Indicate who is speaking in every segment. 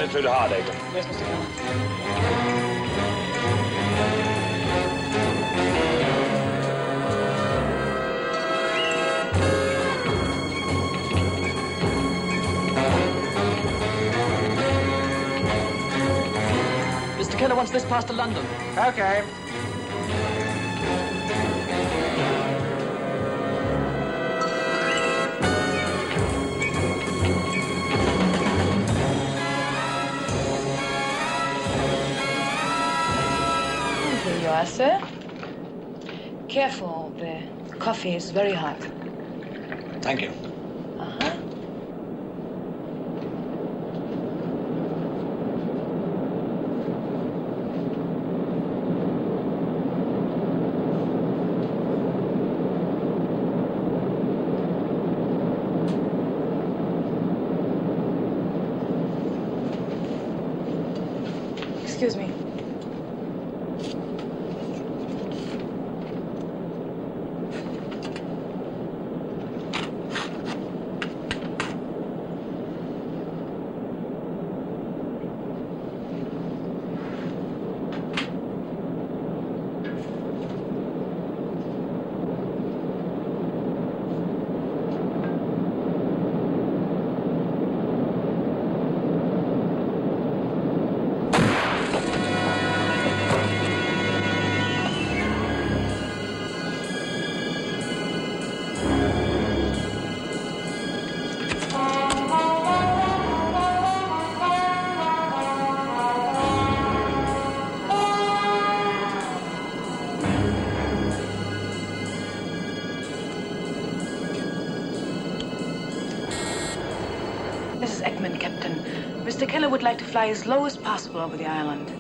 Speaker 1: head through to Hardacre.
Speaker 2: Yes, Mr. Keller. Mr. Keller wants this passed to London.
Speaker 1: Okay.
Speaker 3: Here you are, sir. Careful, the coffee is very hot.
Speaker 1: Thank you.
Speaker 3: Uh-huh. Excuse me. This is Ekman, Captain. Mr. Keller would like to fly as low as possible over the island.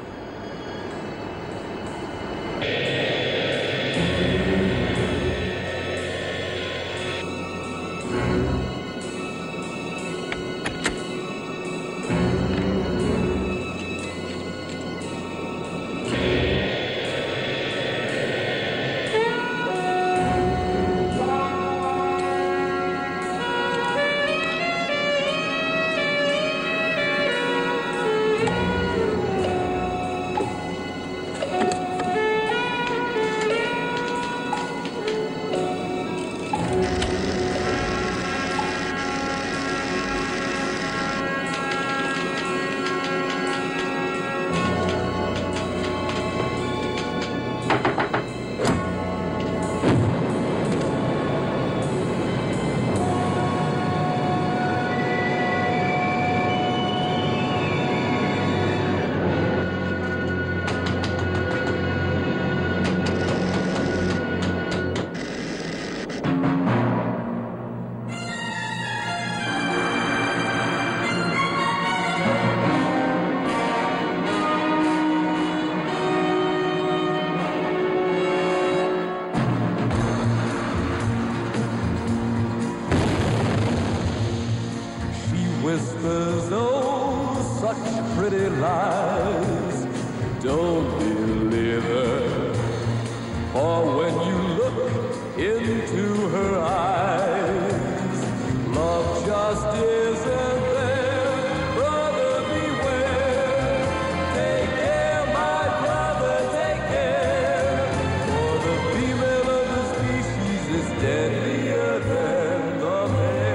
Speaker 4: Whispers, oh, such pretty lies. Don't believe her, for when you look into her eyes, love just isn't there. Brother, beware. Take care, my brother, take care. For the female of the species is deadlier than the male.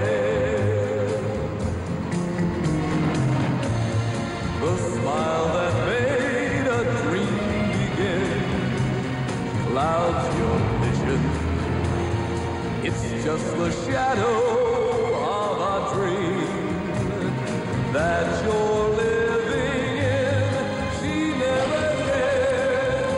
Speaker 4: The smile that made a dream begin clouds your vision. It's just the shadow of a dream that you're living in. She never cared.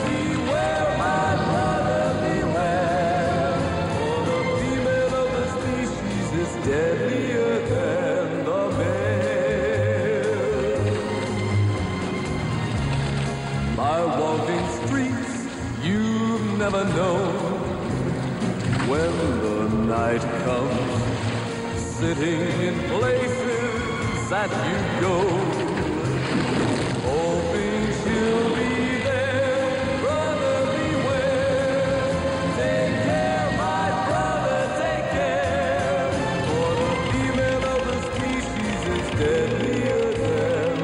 Speaker 4: Beware, my brother, beware. For the female of the species is deadlier than the male. By walking streets you've never known, when the night comes, sitting in places that you go, hoping she'll be there. Brother, beware. Take care, my brother, take care. For the female of the species is deadlier than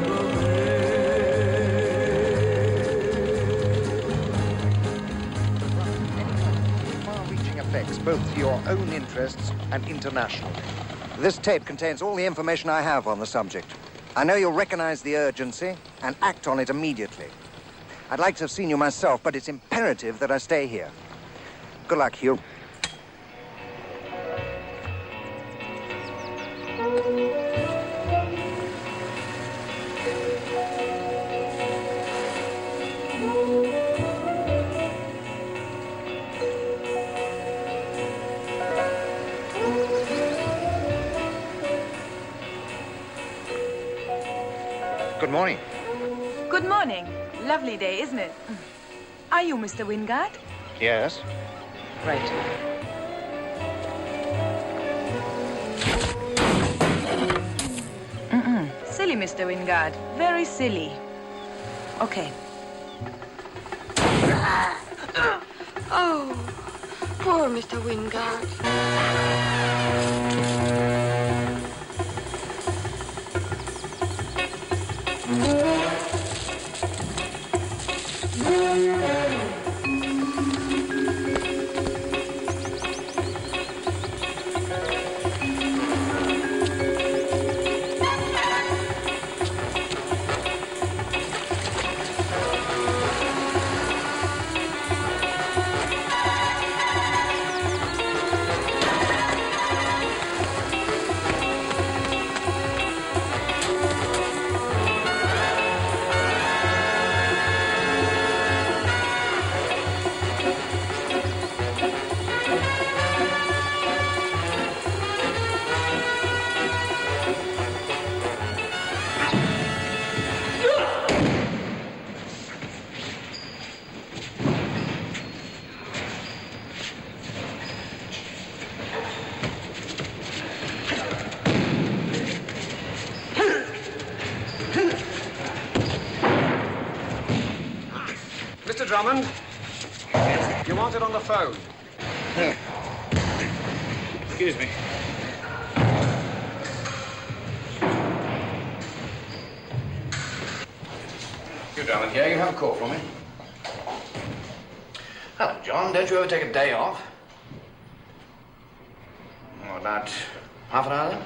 Speaker 5: both to your own interests and international. This tape contains all the information I have on the subject. I know you'll recognize the urgency and act on it immediately. I'd like to have seen you myself, but it's imperative that I stay here. Good luck, Hugh. Good morning.
Speaker 3: Good morning. Lovely day, isn't it? Are you Mr. Wingard?
Speaker 5: Yes?
Speaker 3: Right. Silly, Mr. Wingard. Very silly. Okay.
Speaker 6: Oh, poor Mr. Wingard.
Speaker 1: Mr. Drummond? You want it on the phone?
Speaker 7: Excuse me. You Drummond here, you have a call from me. Hello, John. Don't you ever take a day off? Oh, about half an hour then?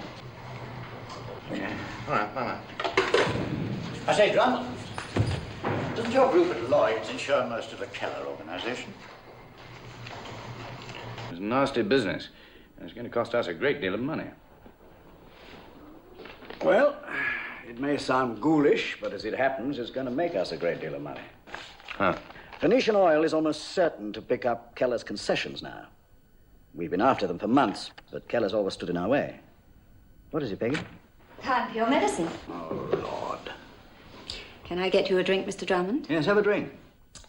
Speaker 7: Okay. All right, bye-bye.
Speaker 8: I say, Drummond, doesn't your group at Lloyd's insure most of the Keller organization?
Speaker 7: It's a nasty business, and it's going to cost us a great deal of money.
Speaker 8: Well, it may sound ghoulish, but as it happens, it's going to make us a great deal of money.
Speaker 7: Huh.
Speaker 8: Phoenician Oil is almost certain to pick up Keller's concessions now. We've been after them for months, but Keller's always stood in our way. What is it, Peggy?
Speaker 9: Time for your medicine.
Speaker 8: Oh, Lord.
Speaker 9: Can I get you a drink, Mr. Drummond?
Speaker 8: Yes, have a drink.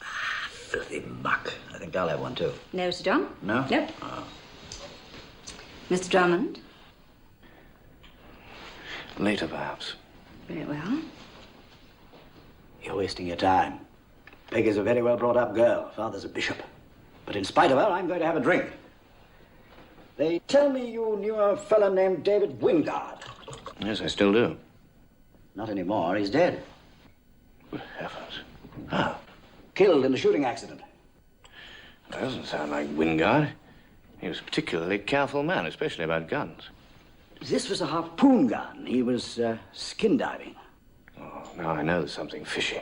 Speaker 8: Ah, filthy muck. I think I'll have one, too.
Speaker 9: No, Sir John?
Speaker 8: No?
Speaker 9: Nope.
Speaker 8: Oh.
Speaker 9: Mr. Drummond?
Speaker 7: Later, perhaps.
Speaker 9: Very well.
Speaker 8: You're wasting your time. Peggy's a very well brought up girl. Father's a bishop. But in spite of her, I'm going to have a drink. They tell me you knew a fellow named David Wingard.
Speaker 7: Yes, I still do.
Speaker 8: Not anymore. He's dead.
Speaker 7: Good heavens.
Speaker 8: How? Killed in a shooting accident.
Speaker 7: That doesn't sound like Wingard. He was a particularly careful man, especially about guns.
Speaker 8: This was a harpoon gun. He was skin diving.
Speaker 7: Oh, now I know there's something fishy.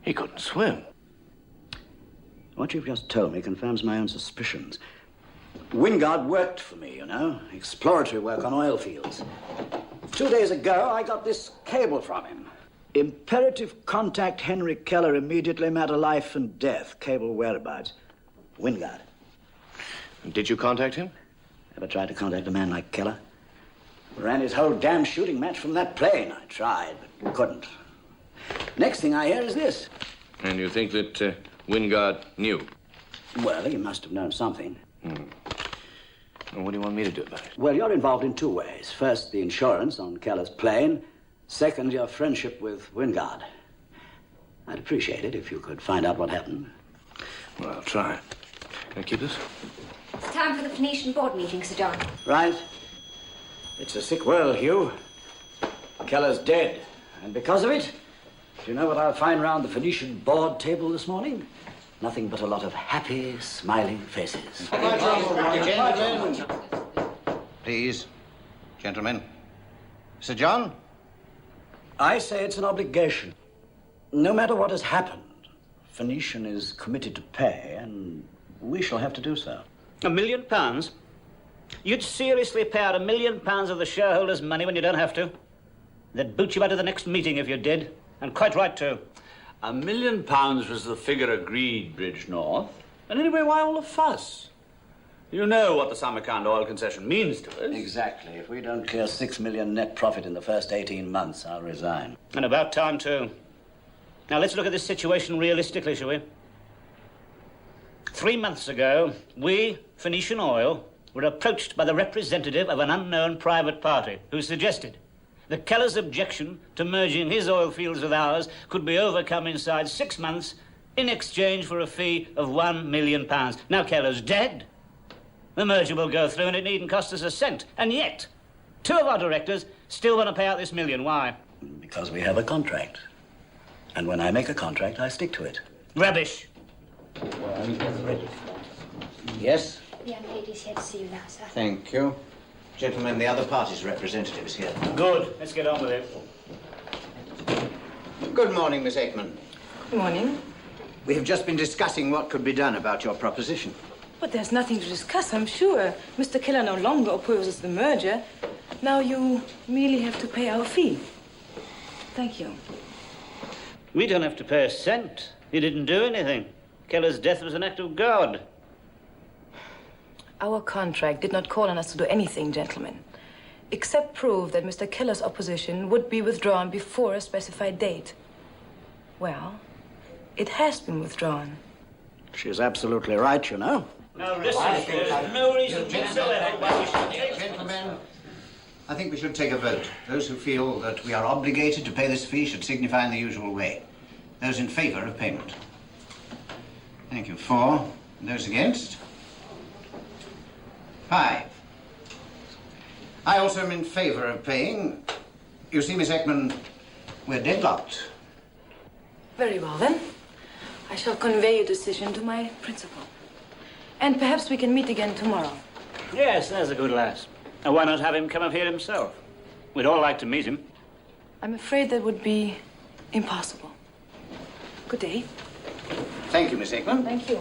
Speaker 7: He couldn't swim.
Speaker 8: What you've just told me confirms my own suspicions. Wingard worked for me, you know. Exploratory work on oil fields. 2 days ago, I got this cable from him. Imperative contact Henry Keller immediately, matter life and death. Cable whereabouts. Wingard.
Speaker 7: Did you contact him?
Speaker 8: Ever tried to contact a man like Keller? Ran his whole damn shooting match from that plane. I tried, but couldn't. Next thing I hear is this.
Speaker 7: And you think that Wingard knew?
Speaker 8: Well, he must have known something.
Speaker 7: Well, what do you want me to do about it?
Speaker 8: Well, you're involved in two ways. First, the insurance on Keller's plane. Second, your friendship with Wingard. I'd appreciate it if you could find out what happened.
Speaker 7: Well, I'll try. Can I keep this?
Speaker 9: It's time for the Phoenician board meeting, Sir John.
Speaker 8: Right. It's a sick world, Hugh. Keller's dead. And because of it, do you know what I'll find round the Phoenician board table this morning? Nothing but a lot of happy, smiling faces.
Speaker 5: Gentlemen. Please. Gentlemen. Sir John?
Speaker 8: I say it's an obligation. No matter what has happened, Phoenician is committed to pay, and we shall have to do so.
Speaker 10: £1 million? You'd seriously pay out £1 million of the shareholders' money when you don't have to? They'd boot you out of the next meeting if you did, and quite right too.
Speaker 11: £1 million was the figure agreed, Bridgenorth. And anyway, why all the fuss? You know what the Samarkand oil concession means to us.
Speaker 8: Exactly. If we don't clear $6 million net profit in the first 18 months, I'll resign.
Speaker 10: And about time too. Now let's look at this situation realistically, shall we? 3 months ago, we, Phoenician Oil, were approached by the representative of an unknown private party who suggested that Keller's objection to merging his oil fields with ours could be overcome inside 6 months in exchange for a fee of £1 million. Now Keller's dead. The merger will go through and it needn't cost us a cent. And yet, 2 of our directors still want to pay out this $1 million. Why?
Speaker 8: Because we have a contract. And when I make a contract, I stick to it.
Speaker 10: Rubbish.
Speaker 5: Yes?
Speaker 9: The young lady's here to see you now, sir.
Speaker 5: Thank you. Gentlemen, the other party's representative is here.
Speaker 10: Good. Let's get on with it.
Speaker 5: Good morning, Miss Ekman.
Speaker 3: Good morning.
Speaker 5: We have just been discussing what could be done about your proposition.
Speaker 3: But there's nothing to discuss, I'm sure. Mr. Keller no longer opposes the merger. Now you merely have to pay our fee. Thank you.
Speaker 10: We don't have to pay a cent. He didn't do anything. Keller's death was an act of God.
Speaker 3: Our contract did not call on us to do anything, gentlemen, except prove that Mr. Keller's opposition would be withdrawn before a specified date. Well, it has been withdrawn.
Speaker 8: She's absolutely right, you know.
Speaker 10: Now listen, there's no reason whatsoever why we should take...
Speaker 5: Gentlemen, I think we should take a vote. Those who feel that we are obligated to pay this fee should signify in the usual way. Those in favor of payment. Thank you. 4. Those against? 5. I also am in favor of paying. You see, Miss Ekman, we're deadlocked.
Speaker 3: Very well, then. I shall convey your decision to my principal. And perhaps we can meet again tomorrow.
Speaker 10: Yes, there's a good lass. And why not have him come up here himself? We'd all like to meet him.
Speaker 3: I'm afraid that would be impossible. Good day.
Speaker 5: Thank you, Miss Ekman.
Speaker 3: Thank you.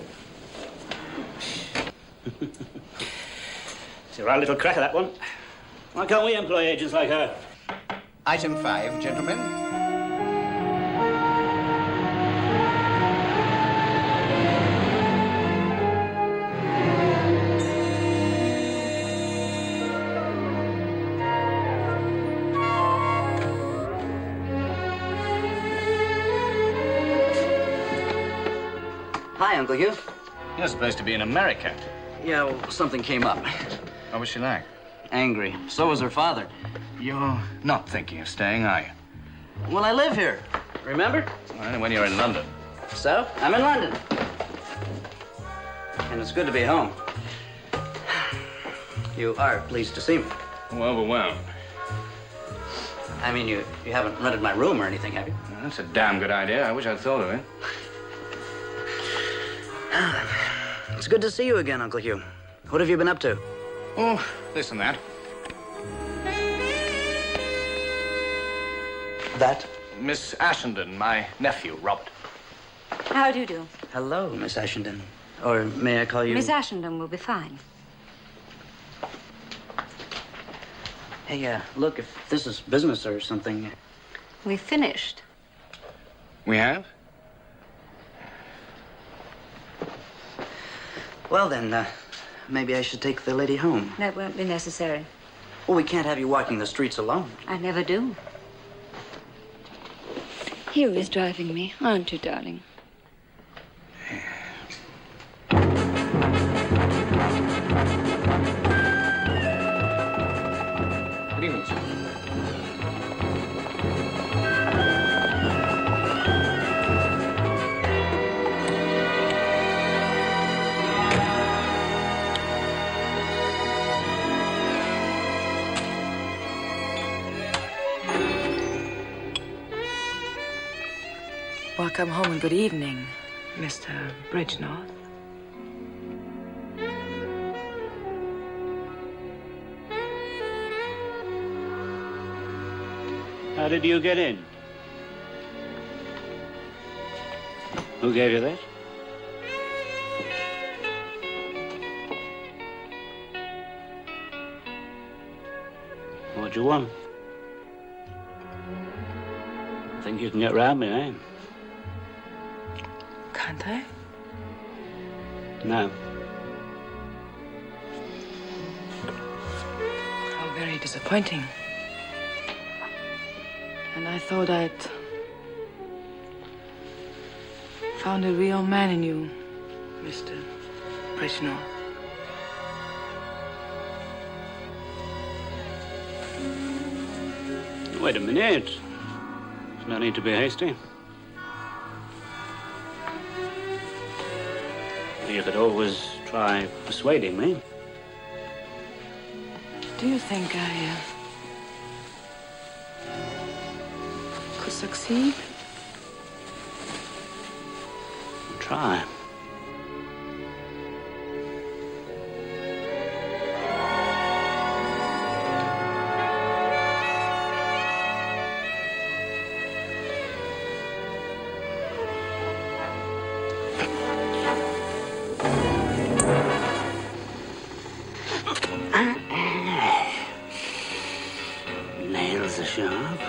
Speaker 10: It's a right little cracker, that one. Why can't we employ agents like her?
Speaker 5: Item 5, gentlemen.
Speaker 2: Hi, Uncle Hugh.
Speaker 7: You're supposed to be in America.
Speaker 2: Yeah, well, something came up.
Speaker 7: What was she like?
Speaker 2: Angry. So was her father.
Speaker 7: You're not thinking of staying, are you?
Speaker 2: Well, I live here. Remember?
Speaker 7: Well, when you're in London.
Speaker 2: So, I'm in London. And it's good to be home. You are pleased to see me.
Speaker 7: I'm overwhelmed.
Speaker 2: I mean, you haven't rented my room or anything, have you?
Speaker 7: Well, that's a damn good idea. I wish I'd thought of it.
Speaker 2: It's good to see you again, Uncle Hugh. What have you been up to?
Speaker 7: Oh, this and that.
Speaker 8: That?
Speaker 7: Miss Ashenden, my nephew, Robert.
Speaker 9: How do you do?
Speaker 2: Hello, Miss Ashenden. Or may I call you...
Speaker 9: Miss Ashenden will be fine.
Speaker 2: Hey, look, if this is business or something...
Speaker 9: We finished.
Speaker 7: We have?
Speaker 2: Well, then, maybe I should take the lady home.
Speaker 9: That won't be necessary.
Speaker 2: Well, we can't have you walking the streets alone.
Speaker 9: I never do. Hugh is driving me, aren't you, darling?
Speaker 7: Good evening, sir.
Speaker 3: Welcome home and good evening. Mr. Bridgenorth.
Speaker 10: How did you get in? Who gave you that? What do you want? Think you can get round me, eh?
Speaker 3: Can't I?
Speaker 10: No.
Speaker 3: How very disappointing. And I thought I'd found a real man in you, Mr. Bridgenorth.
Speaker 10: Wait a minute. There's no need to be hasty. You could always try persuading me.
Speaker 3: Do you think I could succeed?
Speaker 10: Try. Nails are sharp.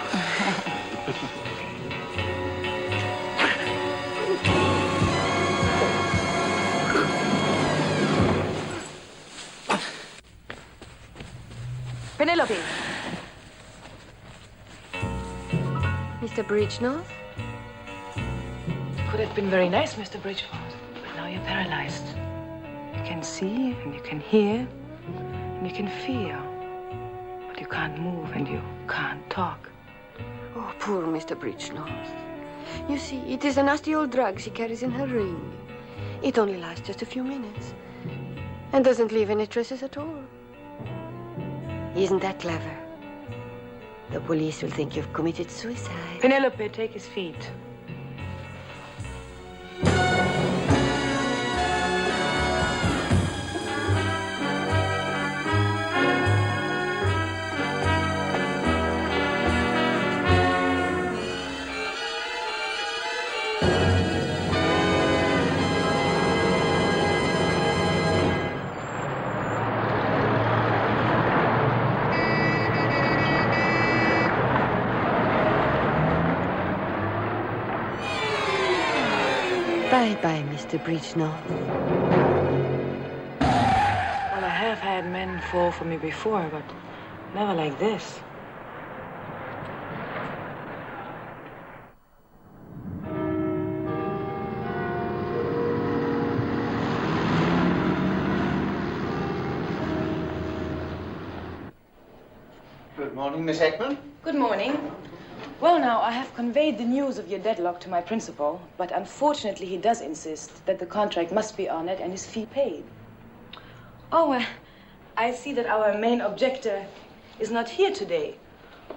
Speaker 3: Penelope!
Speaker 6: Mr. Bridgenorth?
Speaker 3: It could have been very nice, Mr. Bridgenorth, but now you're paralyzed. You can see and you can hear and you can feel, but you can't move and you can't talk.
Speaker 6: Oh, poor Mr. Bridgenorth. You see, it is a nasty old drug she carries in her ring. It only lasts just a few minutes and doesn't leave any traces at all. Isn't that clever? The police will think you've committed suicide.
Speaker 3: Penelope, take his feet.
Speaker 6: Bye-bye, Mr. Bridgenorth.
Speaker 3: Well, I have had men fall for me before, but never like this.
Speaker 12: Good morning, Miss Ekman.
Speaker 3: Good morning. Well, now, I have conveyed the news of your deadlock to my principal, but unfortunately he does insist that the contract must be honored and his fee paid. Oh, I see that our main objector is not here today.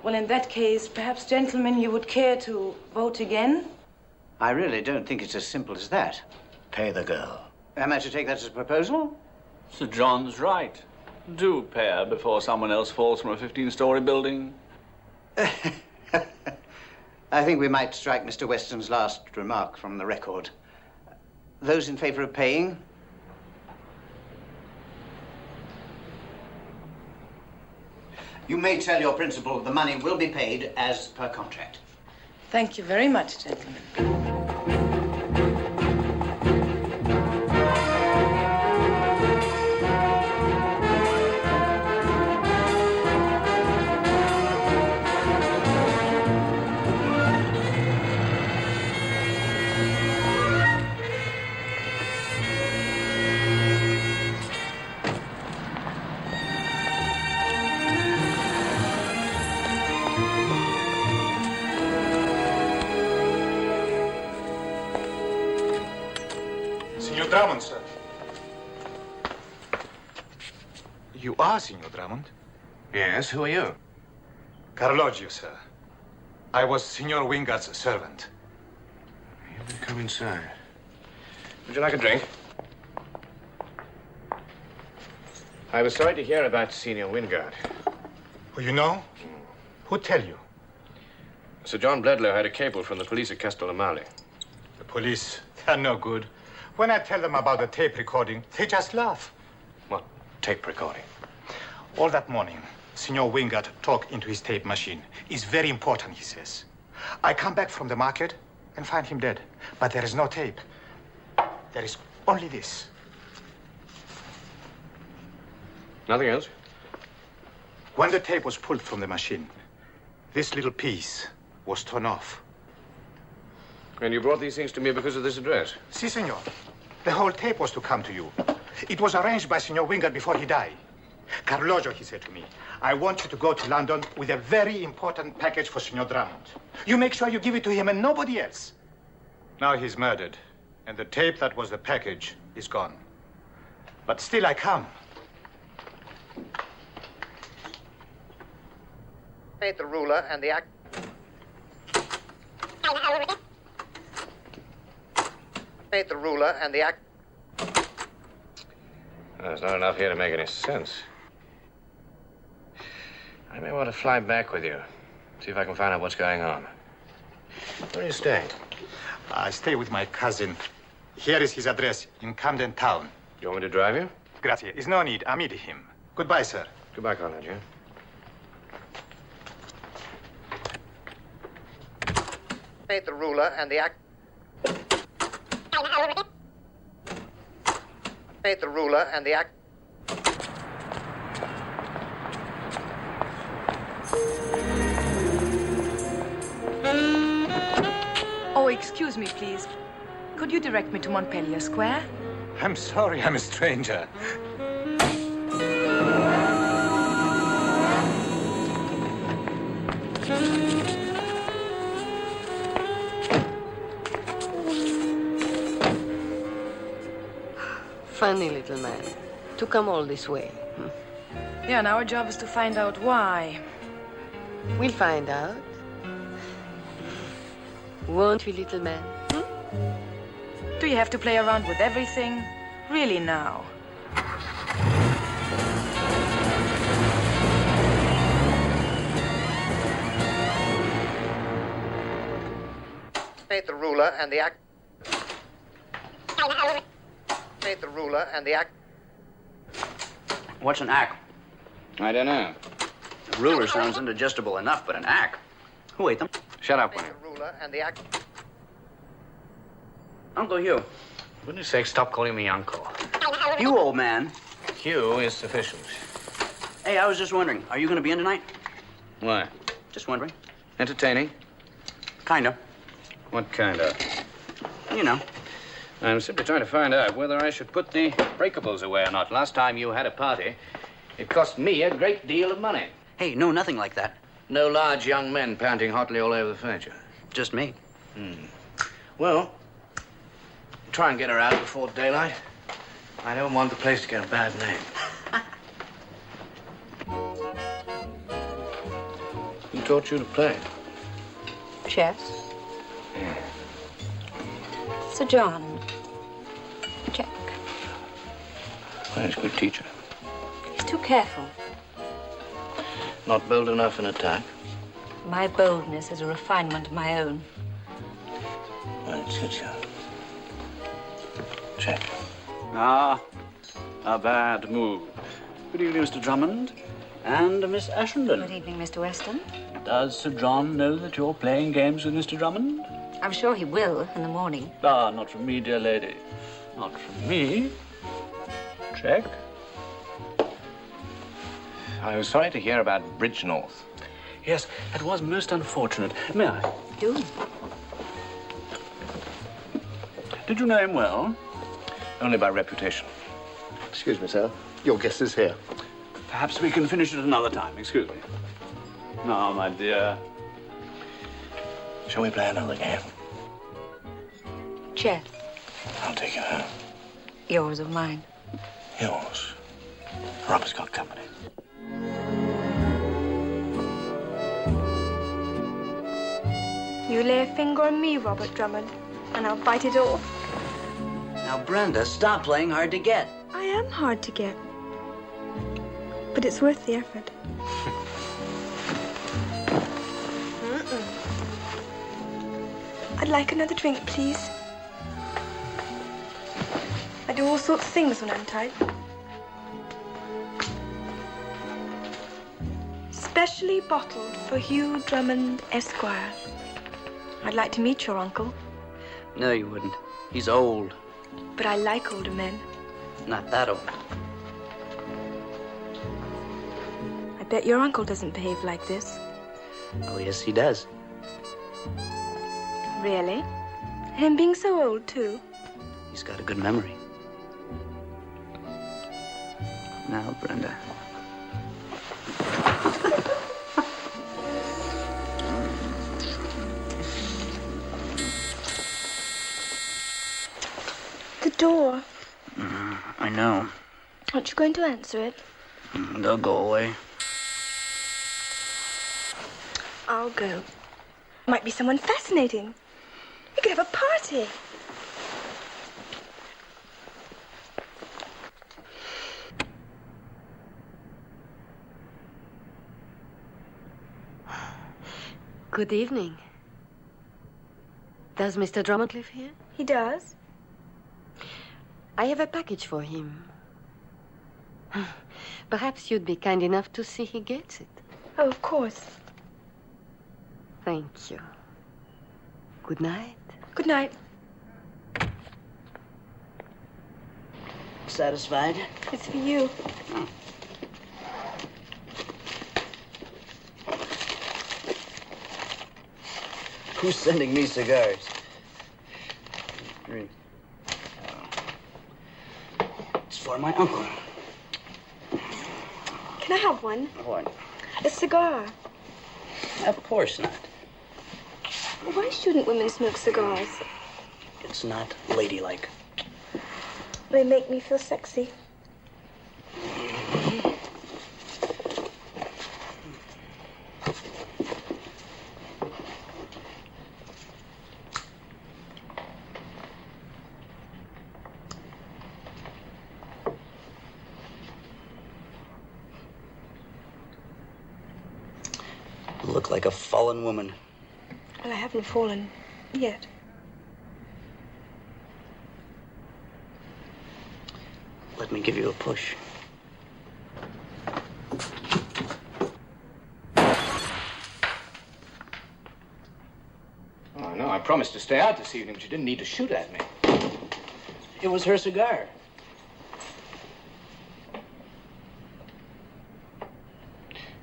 Speaker 3: Well, in that case, perhaps, gentlemen, you would care to vote again?
Speaker 8: I really don't think it's as simple as that. Pay the girl. Am I to take that as a proposal?
Speaker 11: Sir John's right. Do pay her before someone else falls from a 15-story building.
Speaker 8: I think we might strike Mr. Weston's last remark from the record. Those in favor of paying? You may tell your principal the money will be paid as per contract.
Speaker 3: Thank you very much, gentlemen.
Speaker 1: Signor Drummond, sir. You are Signor Drummond?
Speaker 7: Yes, who are you?
Speaker 1: Carloggio, sir. I was Signor Wingard's servant.
Speaker 7: You may come inside. Would you like a drink? I was sorry to hear about Senior Wingard.
Speaker 1: Oh, you know? Who tell you?
Speaker 7: Sir John Deadlier had a cable from the police at Castellamale.
Speaker 1: The police, they're no good. When I tell them about the tape recording, they just laugh.
Speaker 7: What tape recording?
Speaker 1: All that morning, Senor Wingard talked into his tape machine. It's very important, he says. I come back from the market and find him dead. But there is no tape. There is only this.
Speaker 7: Nothing else?
Speaker 1: When the tape was pulled from the machine, this little piece was torn off.
Speaker 7: And you brought these things to me because of this address?
Speaker 1: Si, senor. The whole tape was to come to you. It was arranged by Senor Wingard before he died. Carlojo, he said to me, I want you to go to London with a very important package for Senor Drummond. You make sure you give it to him and nobody else. Now he's murdered, and the tape that was the package is gone. But still I come.
Speaker 5: Made the ruler and the act. Made the ruler and the act.
Speaker 7: There's not enough here to make any sense. I may want to fly back with you. See if I can find out what's going on. Where are you staying?
Speaker 1: I stay with my cousin. Here is his address in Camden Town.
Speaker 7: You want me to drive you?
Speaker 1: Grazie. Is no need. I meet him. Goodbye, sir.
Speaker 7: Goodbye, Carlojo.
Speaker 5: Made the ruler and the act. Made the ruler and the act.
Speaker 3: Oh, excuse me, please. Could you direct me to Montpellier Square?
Speaker 1: I'm sorry, I'm a stranger.
Speaker 6: Funny little man. To come all this way.
Speaker 3: Yeah, and our job is to find out why.
Speaker 6: We'll find out. Won't we, little man?
Speaker 3: Do you have to play around with everything? Really now?
Speaker 5: Made the ruler and the act. Made the ruler and the act.
Speaker 2: What's an ack?
Speaker 7: I don't know.
Speaker 2: A ruler sounds indigestible enough, but an ack? Who ate them?
Speaker 7: Shut up,
Speaker 5: Made
Speaker 7: will you?
Speaker 5: the ruler and the act.
Speaker 2: Uncle Hugh.
Speaker 7: For goodness sake, stop calling me uncle.
Speaker 2: You, old man.
Speaker 7: Hugh is sufficient.
Speaker 2: Hey, I was just wondering, are you going to be in tonight?
Speaker 7: Why?
Speaker 2: Just wondering.
Speaker 7: Entertaining?
Speaker 2: Kinda.
Speaker 7: What kind of?
Speaker 2: You know.
Speaker 7: I'm simply trying to find out whether I should put the breakables away or not. Last time you had a party, it cost me a great deal of money.
Speaker 2: Hey, no, nothing like that.
Speaker 7: No large young men panting hotly all over the furniture.
Speaker 2: Just me.
Speaker 7: Well, try and get her out before daylight. I don't want the place to get a bad name. Who taught you to play?
Speaker 9: Chess. Sir John. Check.
Speaker 7: Well, he's a good teacher.
Speaker 9: He's too careful.
Speaker 7: Not bold enough in attack.
Speaker 9: My boldness is a refinement of my own.
Speaker 7: Well, it suits you. Check.
Speaker 8: Ah, a bad move. Good evening, Mr. Drummond. And Miss Ashenden.
Speaker 9: Good evening, Mr. Weston.
Speaker 8: Does Sir John know that you're playing games with Mr. Drummond?
Speaker 9: I'm sure he will in the morning.
Speaker 8: Ah, not from me, dear lady. Not from me. Check.
Speaker 7: I was sorry to hear about Bridge North.
Speaker 8: Yes, that was most unfortunate. May I?
Speaker 9: Do.
Speaker 8: Did you know him well?
Speaker 7: Only by reputation.
Speaker 12: Excuse me, sir. Your guest is here.
Speaker 8: Perhaps we can finish it another time. Excuse me. Now, my dear.
Speaker 7: Shall we play another game?
Speaker 9: Chess.
Speaker 7: I'll take you home.
Speaker 9: Yours or mine?
Speaker 7: Yours. Robert's got company.
Speaker 13: You lay a finger on me, Robert Drummond, and I'll bite it off.
Speaker 2: Now, Brenda, stop playing hard to get.
Speaker 13: I am hard to get. But it's worth the effort. I'd like another drink, please. I do all sorts of things when I'm tight. Specially bottled for Hugh Drummond, Esquire. I'd like to meet your uncle.
Speaker 2: No, you wouldn't. He's old.
Speaker 13: But I like older men.
Speaker 2: Not that old.
Speaker 13: I bet your uncle doesn't behave like this.
Speaker 2: Oh, yes, he does.
Speaker 13: Really? Him being so old, too?
Speaker 2: He's got a good memory. Now, Brenda.
Speaker 13: The door.
Speaker 2: I know.
Speaker 13: Aren't you going to answer it?
Speaker 2: They'll go away.
Speaker 13: I'll go. Might be someone fascinating. We could have a party.
Speaker 6: Good evening. Does Mr. Drummond live here?
Speaker 13: He does.
Speaker 6: I have a package for him. Perhaps you'd be kind enough to see he gets it.
Speaker 13: Oh, of course.
Speaker 6: Thank you. Good night.
Speaker 13: Good night.
Speaker 2: Satisfied?
Speaker 13: It's for you.
Speaker 2: Who's sending me cigars? It's for my uncle.
Speaker 13: Can I have one?
Speaker 2: What?
Speaker 13: A cigar.
Speaker 2: Of course not.
Speaker 13: Why shouldn't women smoke cigars?
Speaker 2: It's not ladylike.
Speaker 13: They make me feel sexy.
Speaker 2: Look like a fallen woman.
Speaker 13: Well, I haven't fallen yet.
Speaker 2: Let me give you a push.
Speaker 7: Oh, no, I promised to stay out this evening, but you didn't need to shoot at me.
Speaker 2: It was her cigar.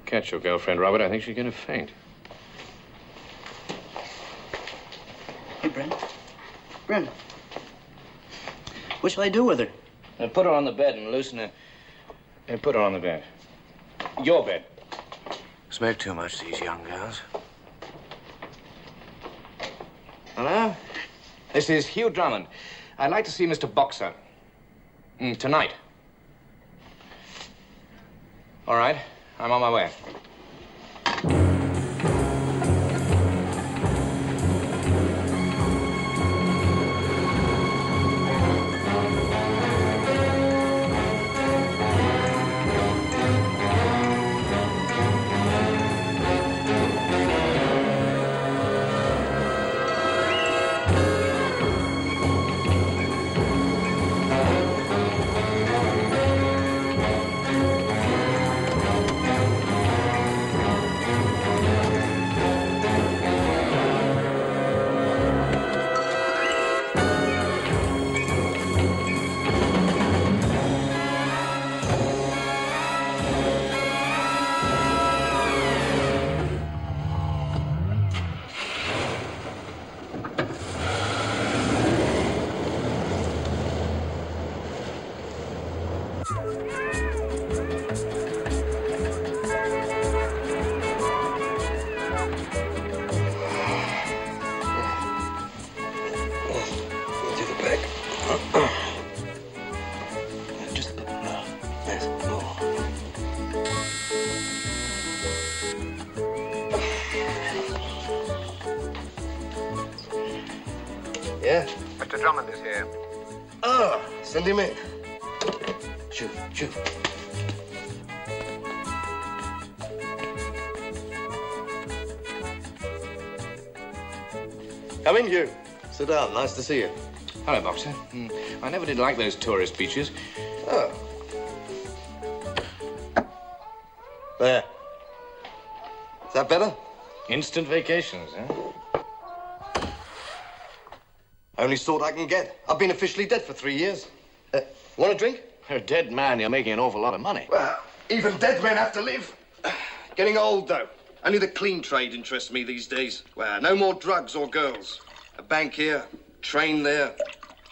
Speaker 7: Catch your girlfriend, Robert. I think she's going to faint.
Speaker 2: Hey, Brenda. Brenda. What shall I do with her?
Speaker 7: Put her on the bed and loosen her. And put her on the bed. Your bed.
Speaker 14: Smoke too much, these young girls.
Speaker 7: Hello? This is Hugh Drummond. I'd like to see Mr. Boxer. Tonight. All right. I'm on my way.
Speaker 5: Yes? Mr. Drummond is here.
Speaker 8: Oh,
Speaker 12: Send him in.
Speaker 14: Shoo, shoo.
Speaker 12: Come in, Hugh. Sit down. Nice to see you.
Speaker 7: Hello, Boxer. I never did like those tourist beaches.
Speaker 12: Oh. There. Is that better?
Speaker 7: Instant vacations, eh?
Speaker 12: Only sort I can get. I've been officially dead for 3 years. Want a drink?
Speaker 14: You're a dead man. You're making an awful lot of money.
Speaker 12: Well, even dead men have to live. Getting old, though. Only the clean trade interests me these days. Well, no more drugs or girls. A bank here, train there.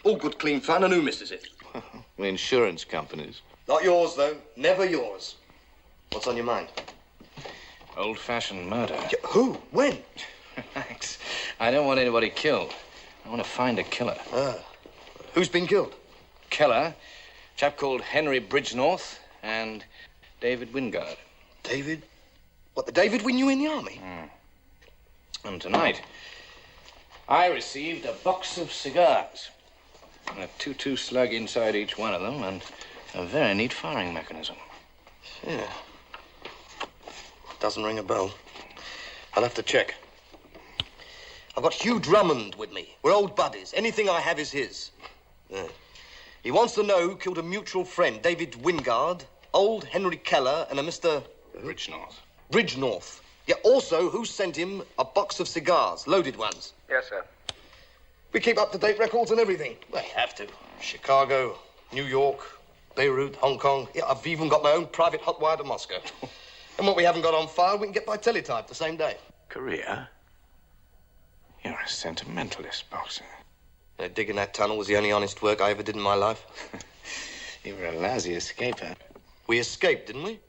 Speaker 12: All good, clean fun, and who misses it?
Speaker 14: The insurance companies.
Speaker 12: Not yours, though. Never yours. What's on your mind?
Speaker 7: Old-fashioned murder.
Speaker 12: Who? When?
Speaker 7: Max, I don't want anybody killed. I want to find a killer.
Speaker 12: Who's been killed?
Speaker 7: Killer, chap called Henry Bridgenorth and David Wingard.
Speaker 12: David? What, the David we knew in the army?
Speaker 7: And tonight, I received a box of cigars. A 2-2 slug inside each one of them and a very neat firing mechanism.
Speaker 12: Yeah. Doesn't ring a bell. I'll have to check. I've got Hugh Drummond with me. We're old buddies. Anything I have is his. Yeah. He wants to know who killed a mutual friend, David Wingard, old Henry Keller, and a Mr.
Speaker 7: Bridgenorth.
Speaker 12: Bridgenorth. Yeah, also, who sent him a box of cigars, loaded ones?
Speaker 7: Yes, sir.
Speaker 12: We keep up-to-date records and everything. Well, you have to. Chicago, New York, Beirut, Hong Kong. Yeah, I've even got my own private hot wire to Moscow. And what we haven't got on file, we can get by teletype the same day.
Speaker 14: Korea?
Speaker 7: You're a sentimentalist, Boxer.
Speaker 12: Digging that tunnel was the only honest work I ever did in my life.
Speaker 7: You were a lousy escaper.
Speaker 12: We escaped, didn't we?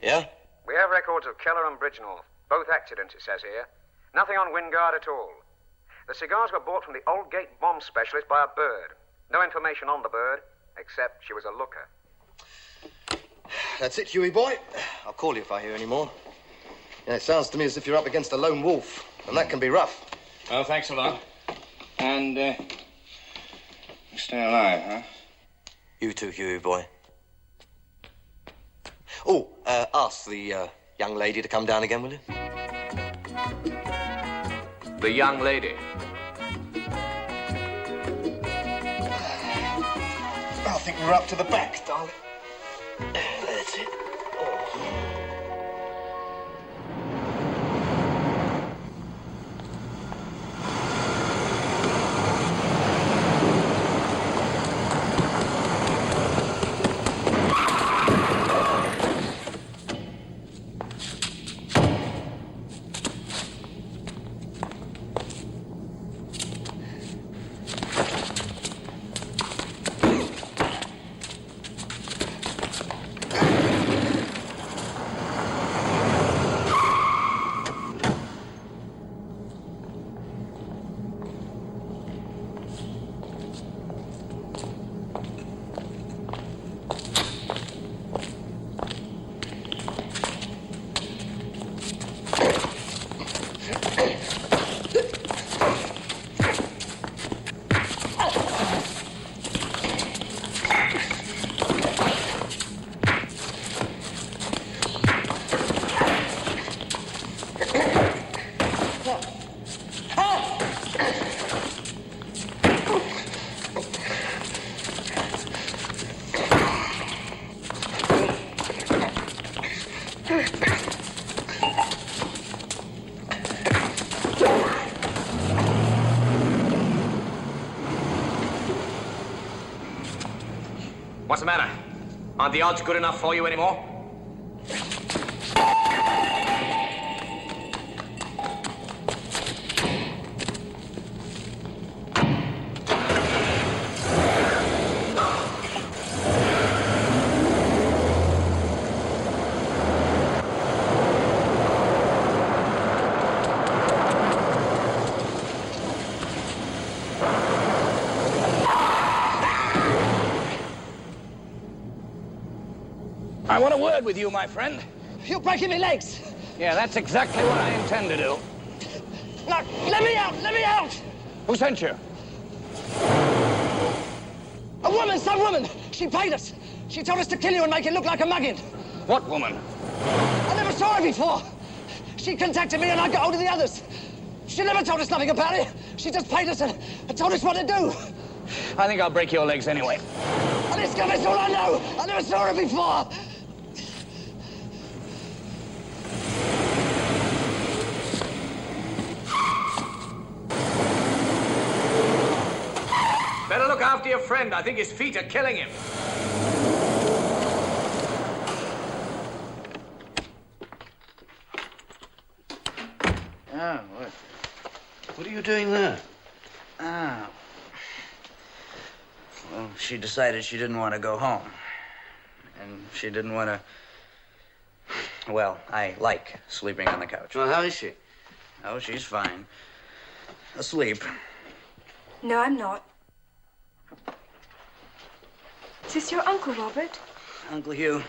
Speaker 12: Yeah?
Speaker 15: We have records of Keller and Bridgenorth. Both accidents, it says here. Nothing on Wingard at all. The cigars were bought from the Old Gate bomb specialist by a bird. No information on the bird, except she was a looker.
Speaker 12: That's it, Huey boy. I'll call you if I hear any more. Yeah, it sounds to me as if you're up against a lone wolf, and that can be rough.
Speaker 7: Well, thanks a lot. And, stay alive, huh?
Speaker 12: You too, Huey boy. Oh, ask the young lady to come down again, will you?
Speaker 7: The young lady.
Speaker 12: I think we're up to the back, darling. That's it.
Speaker 7: What's the matter? Aren't the odds good enough for you anymore?
Speaker 10: I want a word with you, my friend.
Speaker 2: You're breaking my legs.
Speaker 10: Yeah, that's exactly what I intend to do.
Speaker 2: No, let me out! Let me out!
Speaker 10: Who sent you?
Speaker 12: A woman, some woman! She paid us! She told us to kill you and make it look like a mugging.
Speaker 7: What woman?
Speaker 12: I never saw her before. She contacted me and I got hold of the others. She never told us nothing about it. She just paid us and told us what to do.
Speaker 7: I think I'll break your legs anyway.
Speaker 12: And this is all I know. I never saw her before.
Speaker 7: Better look after your friend. I think his feet are killing him.
Speaker 8: Oh, what are you doing there?
Speaker 2: Ah. Well, she decided she didn't want to go home. And she didn't want to... Well, I like sleeping on the couch.
Speaker 8: Well, how is she?
Speaker 2: Oh, she's fine. Asleep.
Speaker 13: No, I'm not. Is this your Uncle Robert?
Speaker 2: Uncle Hugh,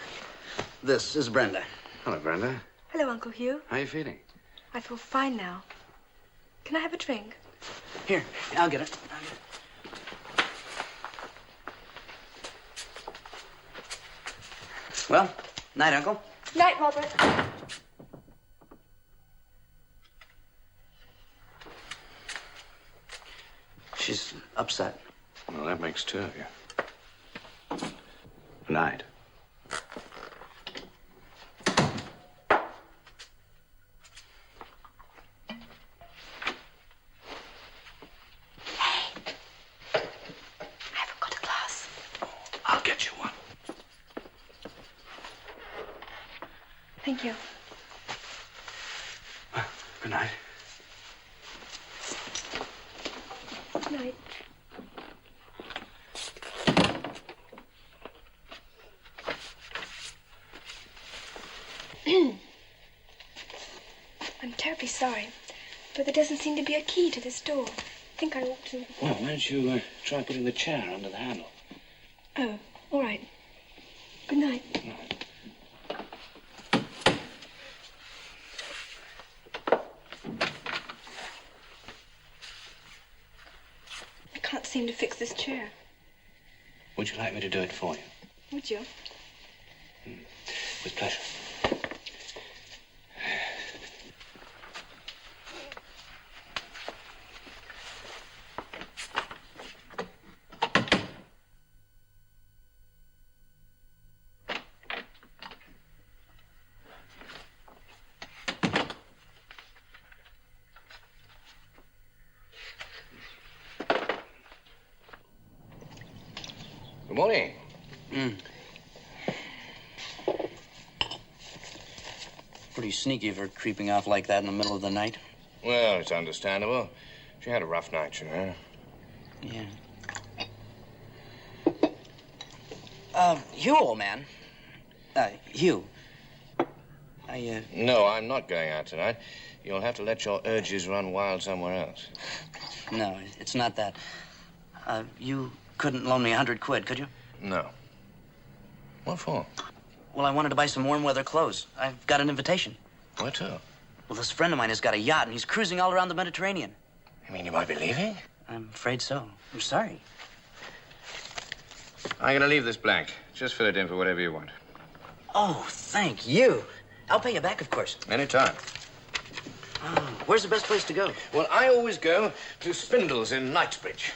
Speaker 2: this is Brenda.
Speaker 11: Hello, Brenda.
Speaker 13: Hello, Uncle Hugh.
Speaker 11: How are you feeling?
Speaker 13: I feel fine now. Can I have a drink?
Speaker 2: Here, I'll get it. Well, night, Uncle.
Speaker 13: Night, Robert.
Speaker 2: She's upset.
Speaker 11: Well, that makes two of you. Good night.
Speaker 13: I'll get you one. Thank you.
Speaker 11: Good night.
Speaker 13: Good night. I'm terribly sorry, but there doesn't seem to be a key to this door. I think I ought to...
Speaker 7: Well, why don't you try putting the chair under the handle?
Speaker 13: Oh, all right. Good night. I can't seem to fix this chair.
Speaker 7: Would you like me to do it for you?
Speaker 13: Would you?
Speaker 7: With pleasure. Good morning.
Speaker 2: Pretty sneaky of her creeping off like that in the middle of the night.
Speaker 7: Well, it's understandable. She had a rough night, you know.
Speaker 2: Yeah. Hugh, old man. Hugh.
Speaker 7: No, I'm not going out tonight. You'll have to let your urges run wild somewhere else.
Speaker 2: No, it's not that. You couldn't loan me 100 quid, could you?
Speaker 7: No. What for?
Speaker 2: Well, I wanted to buy some warm weather clothes. I've got an invitation.
Speaker 7: Where to?
Speaker 2: Well, this friend of mine has got a yacht, and he's cruising all around the Mediterranean.
Speaker 7: You mean you might be leaving?
Speaker 2: I'm afraid so. I'm sorry.
Speaker 7: I'm gonna leave this blank. Just fill it in for whatever you want.
Speaker 2: Oh, thank you. I'll pay you back, of course.
Speaker 7: Anytime.
Speaker 2: Oh, where's the best place to go?
Speaker 7: Well, I always go to Spindle's in Knightsbridge.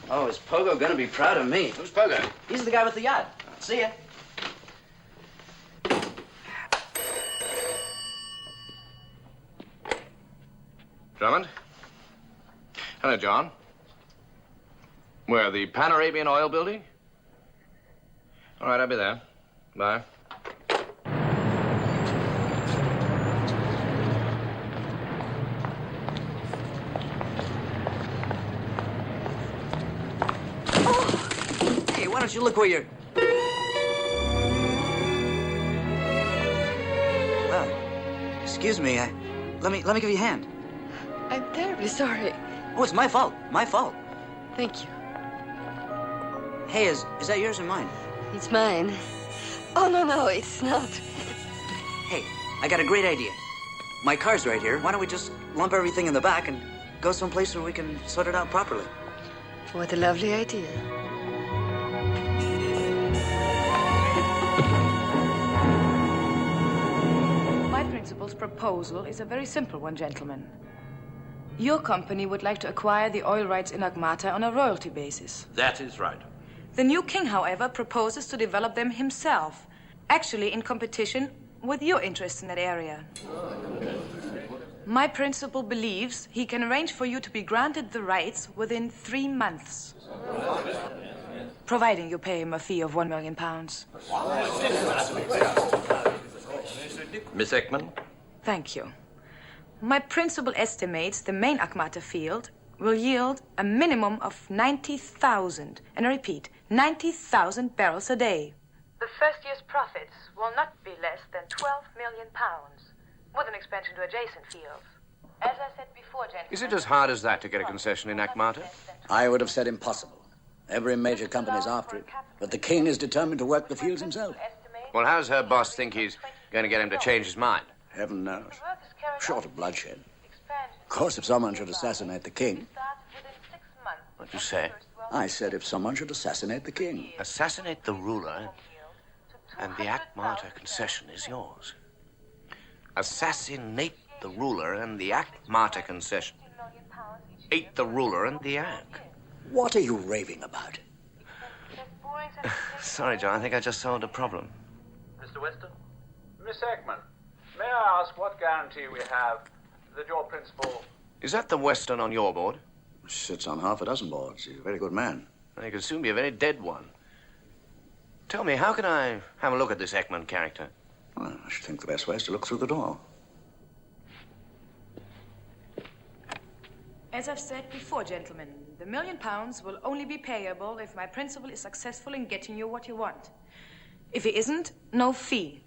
Speaker 2: Oh, is Pogo gonna be proud of me?
Speaker 7: Who's Pogo?
Speaker 2: He's the guy with the yacht. See ya.
Speaker 7: Drummond? Hello, John. Where, the Pan-Arabian Oil Building? All right, I'll be there. Bye.
Speaker 2: Hey, why don't you look where you're... Well, excuse me. Let me give you a hand.
Speaker 6: I'm terribly sorry.
Speaker 2: Oh, it's my fault. My fault.
Speaker 6: Thank you.
Speaker 2: Hey, is that yours or mine?
Speaker 6: It's mine. Oh, no, it's not.
Speaker 2: Hey, I got a great idea. My car's right here. Why don't we just lump everything in the back and go someplace where we can sort it out properly?
Speaker 6: What a lovely idea.
Speaker 3: principal's proposal is a very simple one, gentlemen. Your company would like to acquire the oil rights in Agmata on a royalty basis.
Speaker 11: That is right.
Speaker 3: The new king, however, proposes to develop them himself, actually in competition with your interests in that area. My principal believes he can arrange for you to be granted the rights within 3 months, providing you pay him a fee of £1 million.
Speaker 16: Miss Ekman?
Speaker 3: Thank you. My principal estimates the main Agmata field will yield a minimum of 90,000, and I repeat, 90,000 barrels a day. The first year's profits will not be less than £12 million, with an expansion to adjacent fields. As I said before, gentlemen...
Speaker 14: Is it as hard as that to get a concession in Agmata?
Speaker 8: I would have said impossible. Every major company's after it, but the king is determined to work the fields himself.
Speaker 14: Well, how's her boss think he's going to get him to change his mind?
Speaker 8: Heaven knows. Short of bloodshed. Of course, if someone should assassinate the king...
Speaker 14: What'd you say?
Speaker 8: I said if someone should assassinate the king.
Speaker 14: Assassinate the ruler, and the Agmata concession is yours. Assassinate the ruler, and the Agmata concession. Eat the ruler and the Ag.
Speaker 8: What are you raving about?
Speaker 14: Sorry, John, I think I just solved a problem.
Speaker 11: Mr. Weston? Miss Ekman, may I ask what guarantee we have that your principal...
Speaker 14: Is that the Western on your board?
Speaker 8: Sits on half a dozen boards. He's a very good man.
Speaker 14: He could soon be a very dead one. Tell me, how can I have a look at this Ekman character?
Speaker 8: Well, I should think the best way is to look through the door.
Speaker 3: As I've said before, gentlemen, the £1 million will only be payable if my principal is successful in getting you what you want. If he isn't, no fee.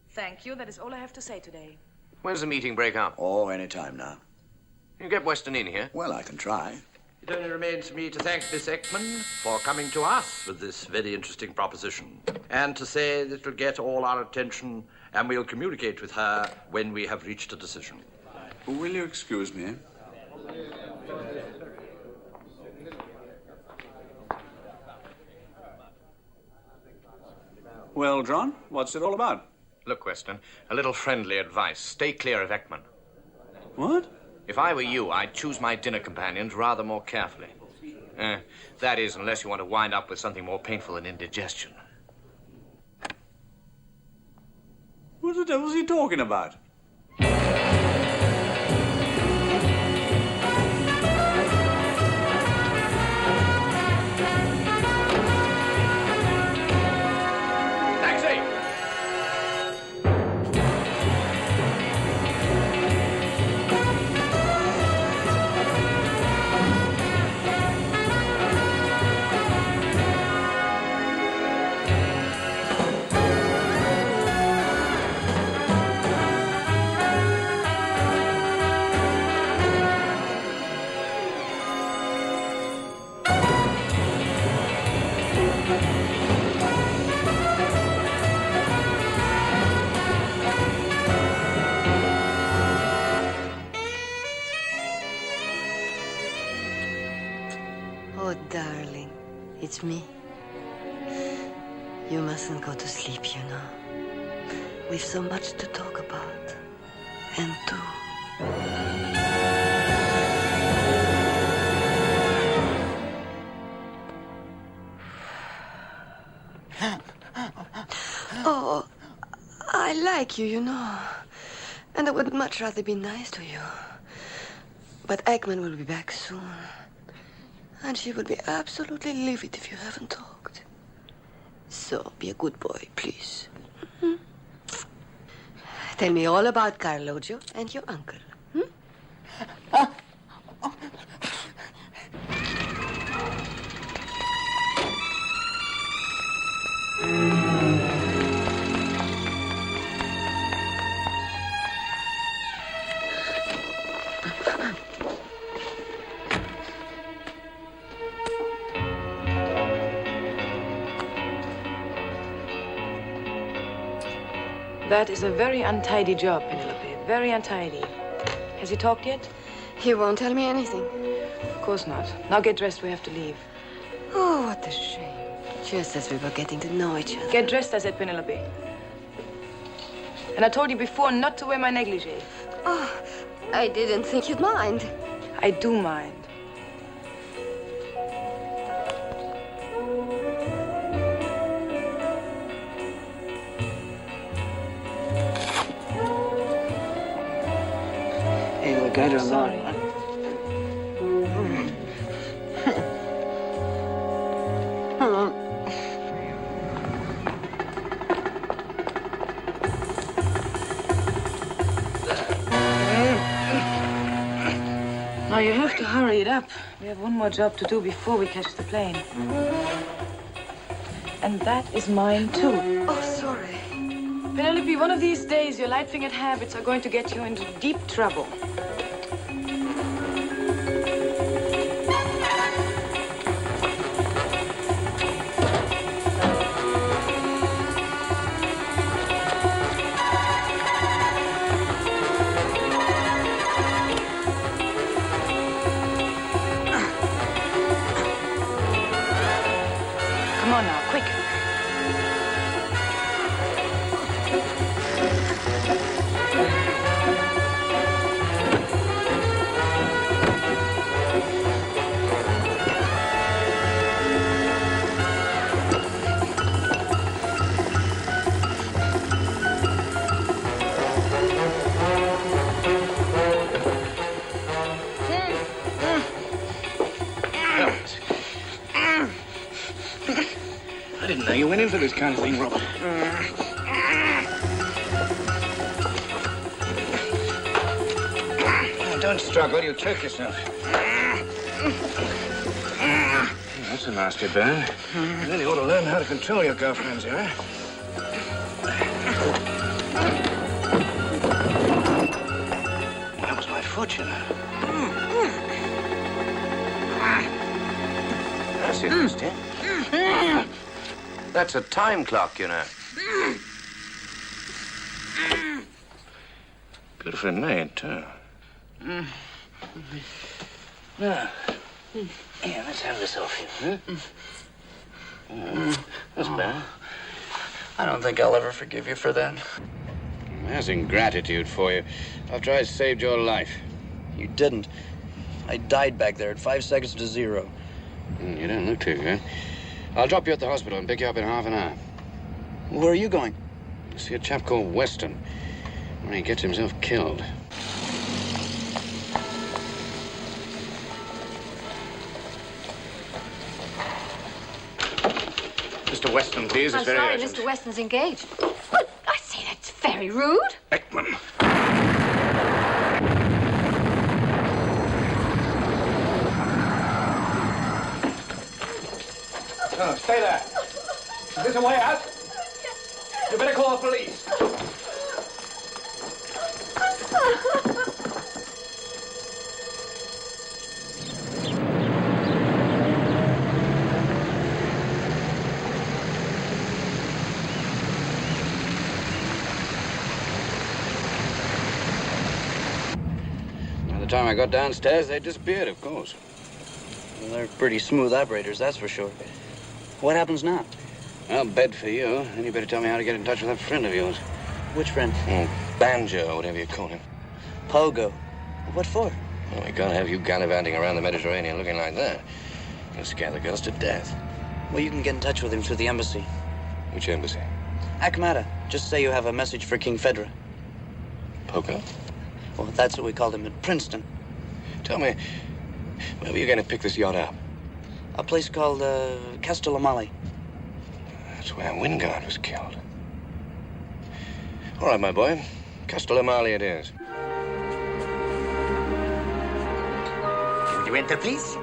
Speaker 3: Thank you. That is all I have to say today.
Speaker 14: When's the meeting break up?
Speaker 8: Oh, any time now.
Speaker 14: You get Weston in here?
Speaker 8: Well, I can try.
Speaker 16: It only remains for me to thank Miss Ekman for coming to us with this very interesting proposition, and to say that it'll get all our attention, and we'll communicate with her when we have reached a decision.
Speaker 11: Will you excuse me? Well, John, what's it all about?
Speaker 14: Look, Weston, a little friendly advice. Stay clear of Ekman.
Speaker 11: What?
Speaker 14: If I were you, I'd choose my dinner companions rather more carefully. That is, unless you want to wind up with something more painful than indigestion.
Speaker 11: What the devil's he talking about?
Speaker 6: Oh, darling, it's me. You mustn't go to sleep, you know. We've so much to talk about and do. Oh, I like you, you know. And I would much rather be nice to you. But Ekman will be back soon. And she would be absolutely livid if you haven't talked. So, be a good boy, please. Mm-hmm. Tell me all about Carloggio and your uncle.
Speaker 3: That is a very untidy job, Penelope. Very untidy. Has he talked yet?
Speaker 6: He won't tell me anything.
Speaker 3: Of course not. Now get dressed. We have to leave.
Speaker 6: Oh, what a shame. Just as we were getting to know each other.
Speaker 3: Get dressed, I said, Penelope. And I told you before not to wear my negligee.
Speaker 6: Oh, I didn't think you'd mind.
Speaker 3: I do mind.
Speaker 2: Hey, look, I don't know.
Speaker 3: Now you have to hurry it up. We have one more job to do before we catch the plane. And that is mine, too.
Speaker 6: Oh, sorry.
Speaker 3: Penelope, one of these days, your light-fingered habits are going to get you into deep trouble. Come on now, quick.
Speaker 14: I didn't know you went in for this kind of thing, Robert. Oh, don't struggle, you'll choke yourself. That's a nasty burn. You really ought to learn how to control your girlfriends, you know? That was my fortune. That's interesting. That's a time clock, you know. Beautifully made, too. Now, here, let's have this off you, huh? That's bad.
Speaker 2: I don't think I'll ever forgive you for that.
Speaker 14: That's ingratitude for you. After I saved your life.
Speaker 2: You didn't. I died back there at 5 seconds to 0.
Speaker 14: You don't look too good. I'll drop you at the hospital and pick you up in half an hour.
Speaker 2: Where are you going?
Speaker 14: See a chap called Weston, where he gets himself killed. Mr. Weston, please. It's very urgent.
Speaker 9: Mr. Weston's engaged. But I say that's very rude.
Speaker 14: Beckman.
Speaker 16: No, stay there. Is this a way out? You better call the police.
Speaker 14: By the time I got downstairs, they disappeared, of course.
Speaker 2: Well, they're pretty smooth operators, that's for sure. What happens now?
Speaker 14: I'll bed for you. Then you better tell me how to get in touch with that friend of yours.
Speaker 2: Which friend?
Speaker 14: Oh, Banjo, whatever you call him.
Speaker 2: Pogo. What for?
Speaker 14: Well, we can't have you gallivanting around the Mediterranean looking like that. You'll scare the girls to death.
Speaker 2: Well, you can get in touch with him through the embassy.
Speaker 14: Which embassy?
Speaker 2: Akamata. Just say you have a message for King Fedra.
Speaker 14: Pogo?
Speaker 2: Well, that's what we called him at Princeton.
Speaker 14: Tell me, where were you going to pick this yacht up?
Speaker 2: A place called Castellamale.
Speaker 14: That's where Wingard was killed. All right, my boy. Castellamale it is.
Speaker 17: Would you enter, please?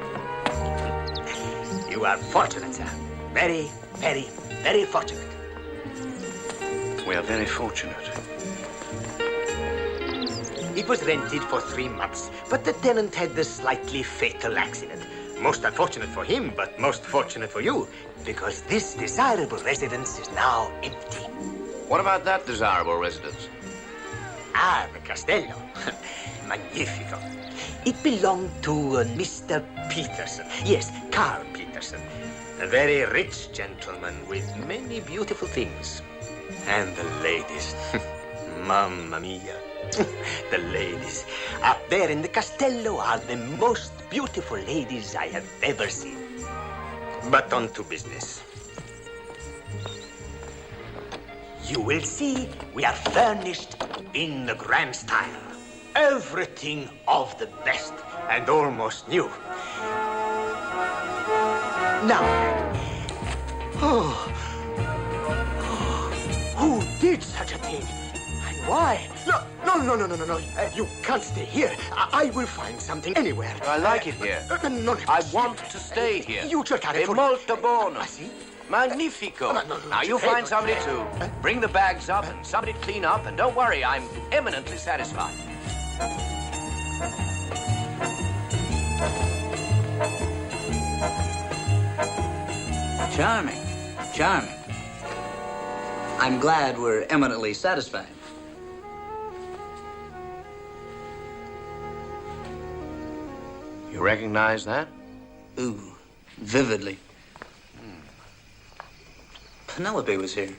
Speaker 17: You are fortunate, sir. Very, very, very fortunate.
Speaker 14: We are very fortunate.
Speaker 17: It was rented for 3 months, but the tenant had this slightly fatal accident. Most unfortunate for him, but most fortunate for you, because this desirable residence is now empty.
Speaker 14: What about that desirable residence?
Speaker 17: Ah, the Castello. Magnifico. It belonged to Mr. Peterson. Yes, Carl Peterson. A very rich gentleman with many beautiful things. And the ladies. Mamma mia. The ladies. Up there in the castello are the most beautiful ladies I have ever seen. But on to business. You will see we are furnished in the grand style. Everything of the best and almost new. Now, who did such a thing? And why? No. You can't stay here. I will find something anywhere.
Speaker 14: I like it here.
Speaker 17: No.
Speaker 14: I want to stay here.
Speaker 17: You cercare
Speaker 14: È molto buono. Magnifico. Now you find somebody to bring the bags up and somebody to clean up, and don't worry, I'm eminently satisfied.
Speaker 2: Charming. Charming. I'm glad we're eminently satisfied.
Speaker 14: You recognize that?
Speaker 2: Ooh, vividly. Penelope was here.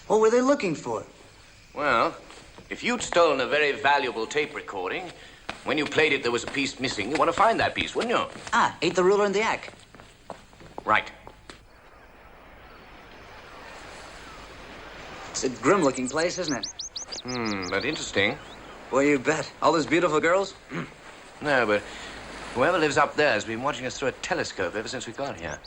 Speaker 2: What were they looking for?
Speaker 14: Well, if you'd stolen a very valuable tape recording, when you played it there was a piece missing, you want to find that piece, wouldn't you?
Speaker 2: Ah, ate the ruler in the act.
Speaker 14: Right.
Speaker 2: It's a grim-looking place, isn't it?
Speaker 14: But interesting.
Speaker 2: Well, you bet. All those beautiful girls?
Speaker 14: No, but whoever lives up there has been watching us through a telescope ever since we got here.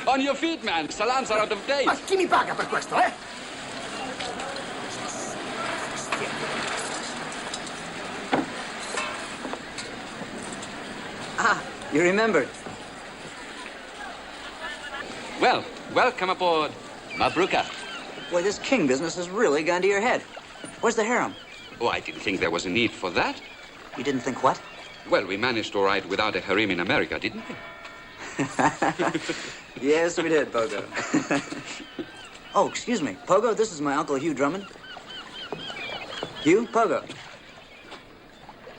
Speaker 18: On your feet, man. Salams are out of date.
Speaker 17: Ma chi mi paga per questo, eh?
Speaker 2: Ah, you remembered.
Speaker 18: Well, welcome aboard. Mabruka.
Speaker 2: Boy, this king business has really gone to your head. Where's the harem?
Speaker 18: Oh, I didn't think there was a need for that.
Speaker 2: You didn't think what?
Speaker 18: Well, we managed all right without a harem in America, didn't we?
Speaker 2: Yes, we did, Pogo. Oh, excuse me. Pogo, this is my Uncle Hugh Drummond. Hugh, Pogo.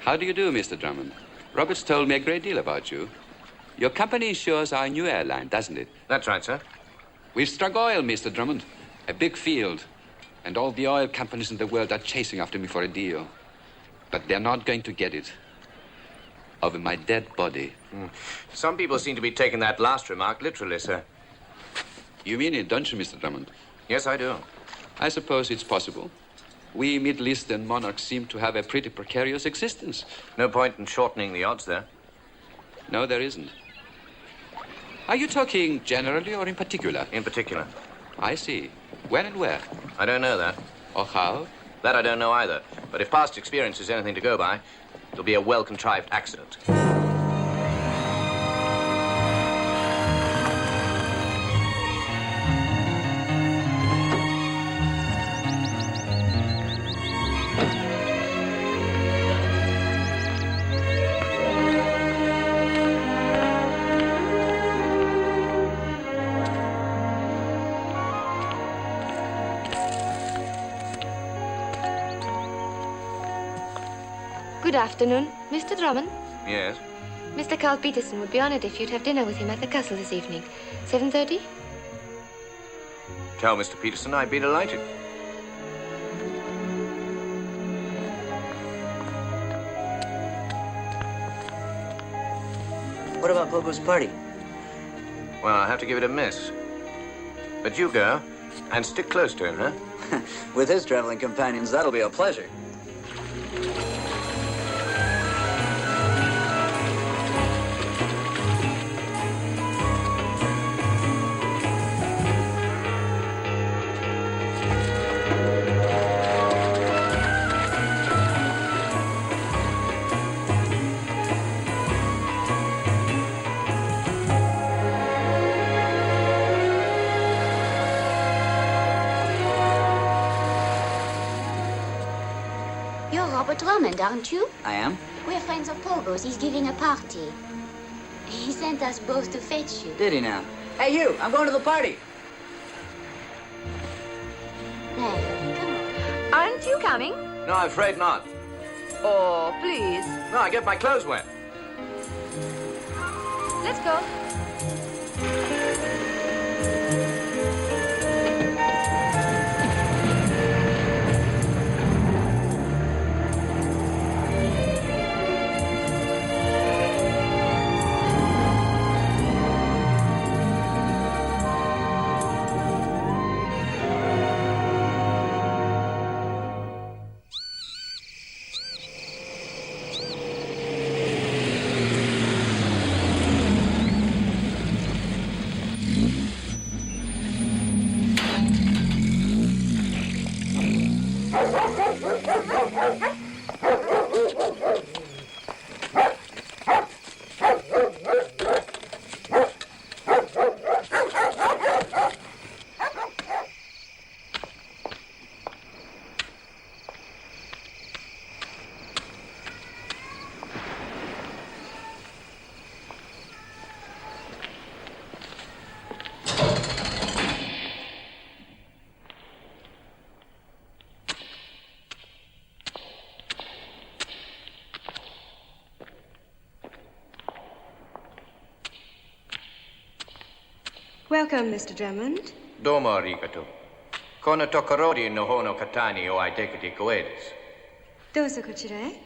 Speaker 18: How do you do, Mr. Drummond? Roberts told me a great deal about you. Your company insures our new airline, doesn't it?
Speaker 14: That's right, sir.
Speaker 18: We've struck oil, Mr. Drummond. A big field. And all the oil companies in the world are chasing after me for a deal. But they're not going to get it. Over my dead body.
Speaker 14: Some people seem to be taking that last remark literally, sir.
Speaker 18: You mean it, don't you, Mr. Drummond?
Speaker 14: Yes, I do.
Speaker 18: I suppose it's possible. We Middle Eastern monarchs seem to have a pretty precarious existence.
Speaker 14: No point in shortening the odds there.
Speaker 18: No, there isn't. Are you talking generally or in particular?
Speaker 14: In particular.
Speaker 18: I see. When and where?
Speaker 14: I don't know that.
Speaker 18: Or how?
Speaker 14: That I don't know either. But if past experience is anything to go by, it'll be a well-contrived accident.
Speaker 19: Good afternoon, Mr. Drummond.
Speaker 14: Yes?
Speaker 19: Mr. Carl Peterson would be honored if you'd have dinner with him at the castle this evening. 7:30?
Speaker 14: Tell Mr. Peterson I'd be delighted.
Speaker 2: What about Pogo's party?
Speaker 14: Well, I'll have to give it a miss. But you go, and stick close to him, huh?
Speaker 2: With his traveling companions, that'll be a pleasure.
Speaker 20: Drummond, aren't you?
Speaker 2: I am.
Speaker 20: We're friends of Pogo's. He's giving a party. He sent us both to fetch you.
Speaker 2: Did he now? Hey, you! I'm going to the party.
Speaker 6: Aren't you coming?
Speaker 14: No, I'm afraid not.
Speaker 6: Oh, please.
Speaker 14: No, I get my clothes wet.
Speaker 6: Let's go.
Speaker 13: Welcome, Mr. Drummond.
Speaker 14: Domo arigato. Kono tokorori no hono katani o aidekati koedes.
Speaker 13: どうぞこちらへ。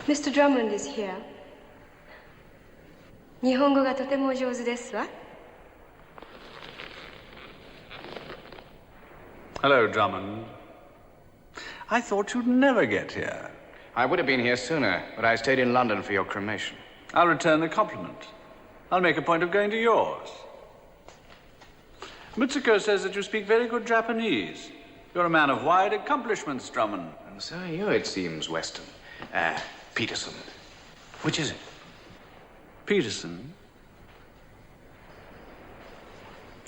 Speaker 13: Mr. Drummond is here. 日本語がとてもお上手ですわ。
Speaker 11: Hello, Drummond. I thought you'd never get here.
Speaker 7: I would have been here sooner, but I stayed in London for your cremation.
Speaker 11: I'll return the compliment. I'll make a point of going to yours. Mitsuko says that you speak very good Japanese. You're a man of wide accomplishments, Drummond.
Speaker 7: And so are you, it seems, Weston. Peterson. Which is it?
Speaker 11: Peterson?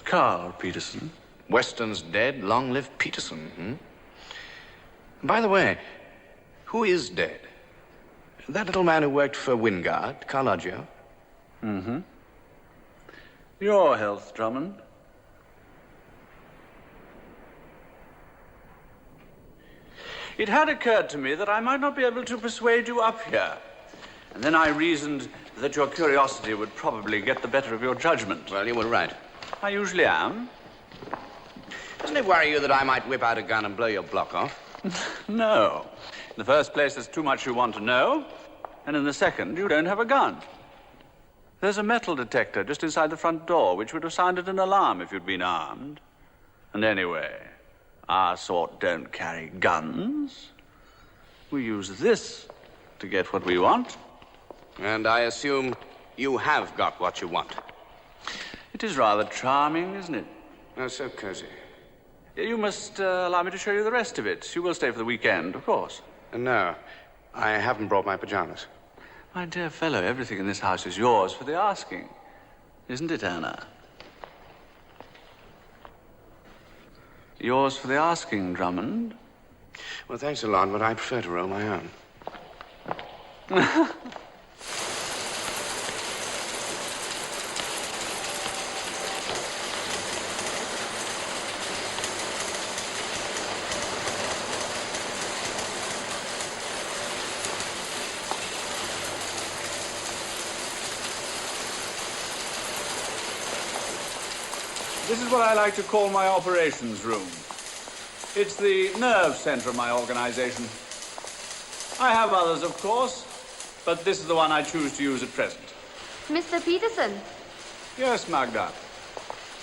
Speaker 11: Carl Peterson.
Speaker 7: Weston's dead. Long live Peterson. By the way, who is dead? That little man who worked for Wingard, Carloggio?
Speaker 11: Mm-hmm. Your health, Drummond. It had occurred to me that I might not be able to persuade you up here. And then I reasoned that your curiosity would probably get the better of your judgment.
Speaker 7: Well, you were right.
Speaker 11: I usually am.
Speaker 7: Doesn't it worry you that I might whip out a gun and blow your block off?
Speaker 11: No. In the first place, there's too much you want to know. And in the second, you don't have a gun. There's a metal detector just inside the front door, which would have sounded an alarm if you'd been armed. And anyway, our sort don't carry guns. We use this to get what we want.
Speaker 7: And I assume you have got what you want.
Speaker 11: It is rather charming, isn't it?
Speaker 7: Oh, so cozy.
Speaker 11: You must allow me to show you the rest of it. You will stay for the weekend, of course.
Speaker 7: No, I haven't brought my pajamas.
Speaker 11: My dear fellow, everything in this house is yours for the asking. Isn't it, Anna? Yours for the asking, Drummond.
Speaker 7: Well, thanks a lot, but I prefer to roll my own.
Speaker 11: This is what I like to call my operations room. It's the nerve center of my organization. I have others, of course, but this is the one I choose to use at present.
Speaker 6: Mr. Peterson,
Speaker 11: Yes, Magda.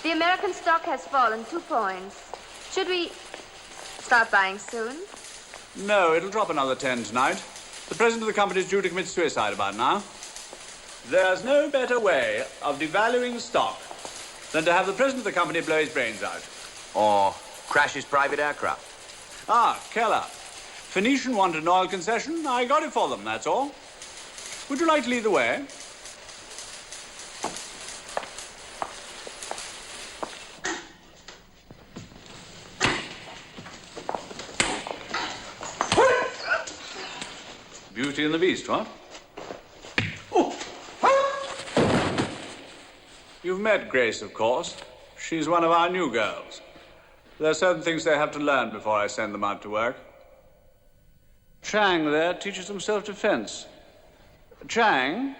Speaker 6: the American stock has fallen 2 points. Should we start buying soon?
Speaker 11: No, it'll drop another 10 tonight. The president of the company is due to commit suicide about now. There's no better way of devaluing stock than to have the president of the company blow his brains out.
Speaker 14: Or crash his private aircraft.
Speaker 11: Ah, Keller. Phoenician wanted an oil concession. I got it for them, that's all. Would you like to lead the way? Beauty and the Beast, what? Oh. You've met Grace, of course. She's one of our new girls. There are certain things they have to learn before I send them out to work. Chang there teaches them self-defense. Chang,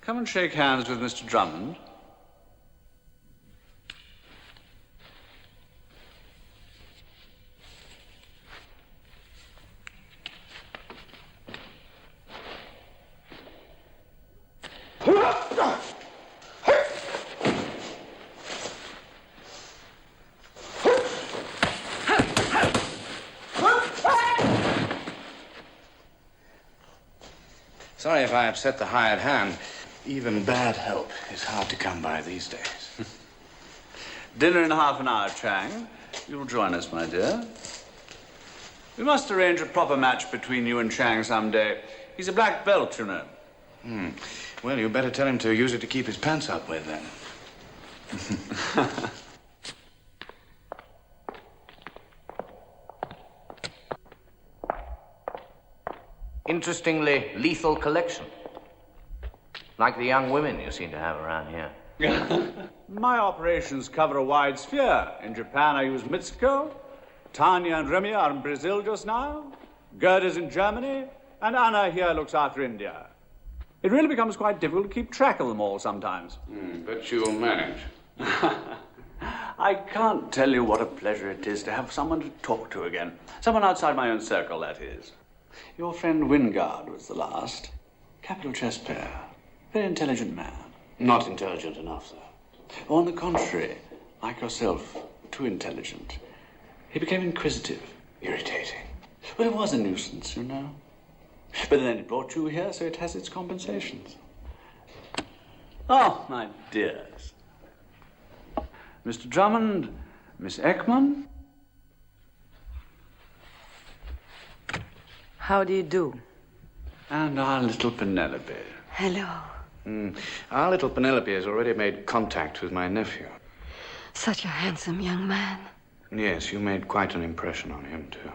Speaker 11: come and shake hands with Mr. Drummond.
Speaker 7: Sorry if I upset the hired hand. Even bad help is hard to come by these days.
Speaker 11: Dinner in half an hour, Chang. You'll join us, my dear. We must arrange a proper match between you and Chang someday. He's a black belt, you know.
Speaker 7: Well, you better tell him to use it to keep his pants up with, then.
Speaker 14: Interestingly lethal collection. Like the young women you seem to have around here.
Speaker 11: My operations cover a wide sphere. In Japan, I use Mitsuko. Tanya and Remy are in Brazil just now. Gerda's in Germany. And Anna here looks after India. It really becomes quite difficult to keep track of them all sometimes.
Speaker 7: But you'll manage.
Speaker 11: I can't tell you what a pleasure it is to have someone to talk to again. Someone outside my own circle, that is. Your friend Wingard was the last. Capital chess player. Very intelligent man.
Speaker 7: Not intelligent enough, sir.
Speaker 11: On the contrary, like yourself, too intelligent. He became inquisitive, irritating. Well, it was a nuisance, you know. But then it brought you here, so it has its compensations. Oh, my dears. Mr. Drummond, Miss Ekman.
Speaker 3: How do you do?
Speaker 11: And our little Penelope.
Speaker 6: Hello.
Speaker 7: Our little Penelope has already made contact with my nephew.
Speaker 6: Such a handsome young man.
Speaker 7: Yes, you made quite an impression on him, too.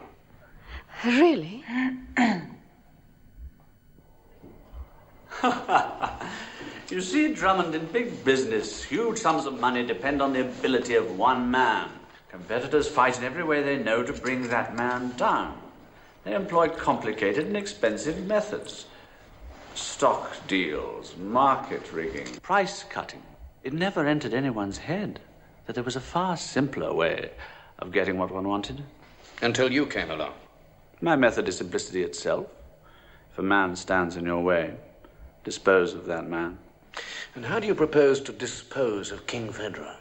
Speaker 6: Really?
Speaker 11: You see, Drummond, in big business, huge sums of money depend on the ability of one man. Competitors fight in every way they know to bring that man down. They employ complicated and expensive methods. Stock deals, market rigging, price cutting. It never entered anyone's head that there was a far simpler way of getting what one wanted.
Speaker 7: Until you came along.
Speaker 11: My method is simplicity itself. If a man stands in your way, dispose of that man.
Speaker 7: And how do you propose to dispose of King Federer?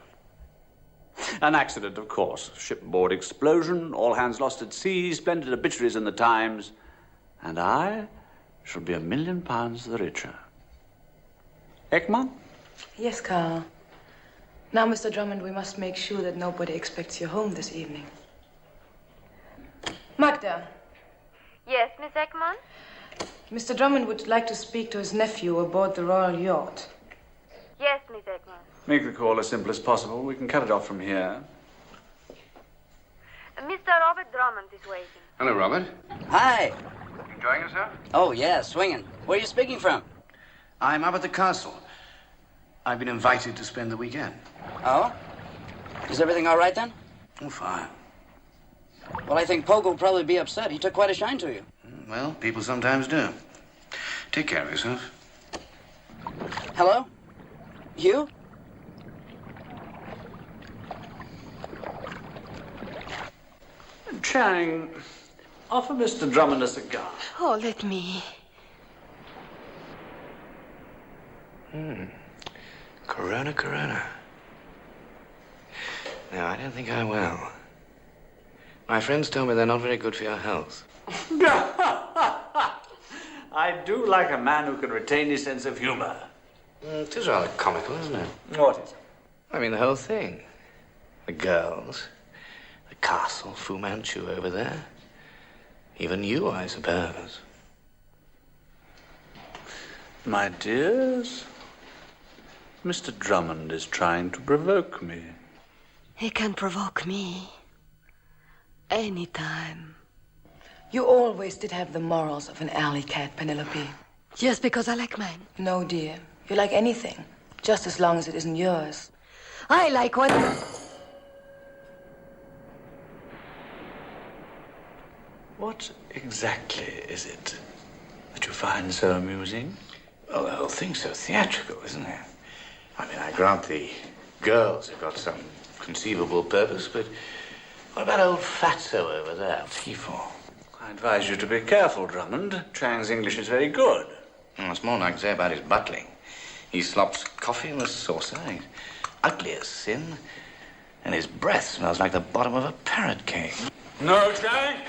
Speaker 11: An accident, of course. Shipboard explosion, all hands lost at sea, splendid obituaries in the Times. And I shall be £1 million the richer. Ekman?
Speaker 3: Yes, Carl. Now, Mr. Drummond, we must make sure that nobody expects you home this evening. Magda.
Speaker 19: Yes, Miss Ekman?
Speaker 3: Mr. Drummond would like to speak to his nephew aboard the Royal Yacht.
Speaker 19: Yes, Miss Ekman.
Speaker 11: Make the call as simple as possible. We can cut it off from here.
Speaker 19: Mr. Robert Drummond is waiting.
Speaker 7: Hello, Robert.
Speaker 2: Hi.
Speaker 7: Enjoying yourself?
Speaker 2: Oh, yeah, swinging. Where are you speaking from?
Speaker 7: I'm up at the castle. I've been invited to spend the weekend.
Speaker 2: Oh? Is everything all right then?
Speaker 7: Oh, fine.
Speaker 2: Well, I think Pogo will probably be upset. He took quite a shine to you.
Speaker 7: Well, people sometimes do. Take care of yourself.
Speaker 2: Hello? Hugh?
Speaker 11: Chang, offer Mr. Drummond a cigar.
Speaker 6: Oh, let me.
Speaker 7: Corona, Corona. No, I don't think I will. My friends tell me they're not very good for your health.
Speaker 11: I do like a man who can retain his sense of humor.
Speaker 7: It is rather comical, isn't it?
Speaker 11: What is it?
Speaker 7: I mean, the whole thing. The girls, The castle, Fu Manchu over there. Even you, I suppose.
Speaker 11: My dears, Mr. Drummond is trying to provoke me.
Speaker 6: He can provoke me. Anytime.
Speaker 3: You always did have the morals of an alley cat, Penelope.
Speaker 6: Just because I like mine?
Speaker 3: No, dear. You like anything, just as long as it isn't yours.
Speaker 6: I like what...
Speaker 11: What exactly is it that you find so amusing?
Speaker 7: Well, the whole thing's so theatrical, isn't it? I mean, I grant the girls have got some conceivable purpose, but what about old Fatso over there? What's he for?
Speaker 11: I advise you to be careful, Drummond. Chang's English is very good.
Speaker 7: Well, it's more like to say about his buttling. He slops coffee in a saucer. He's ugly as sin. And his breath smells like the bottom of a parrot cage.
Speaker 11: No, Chang!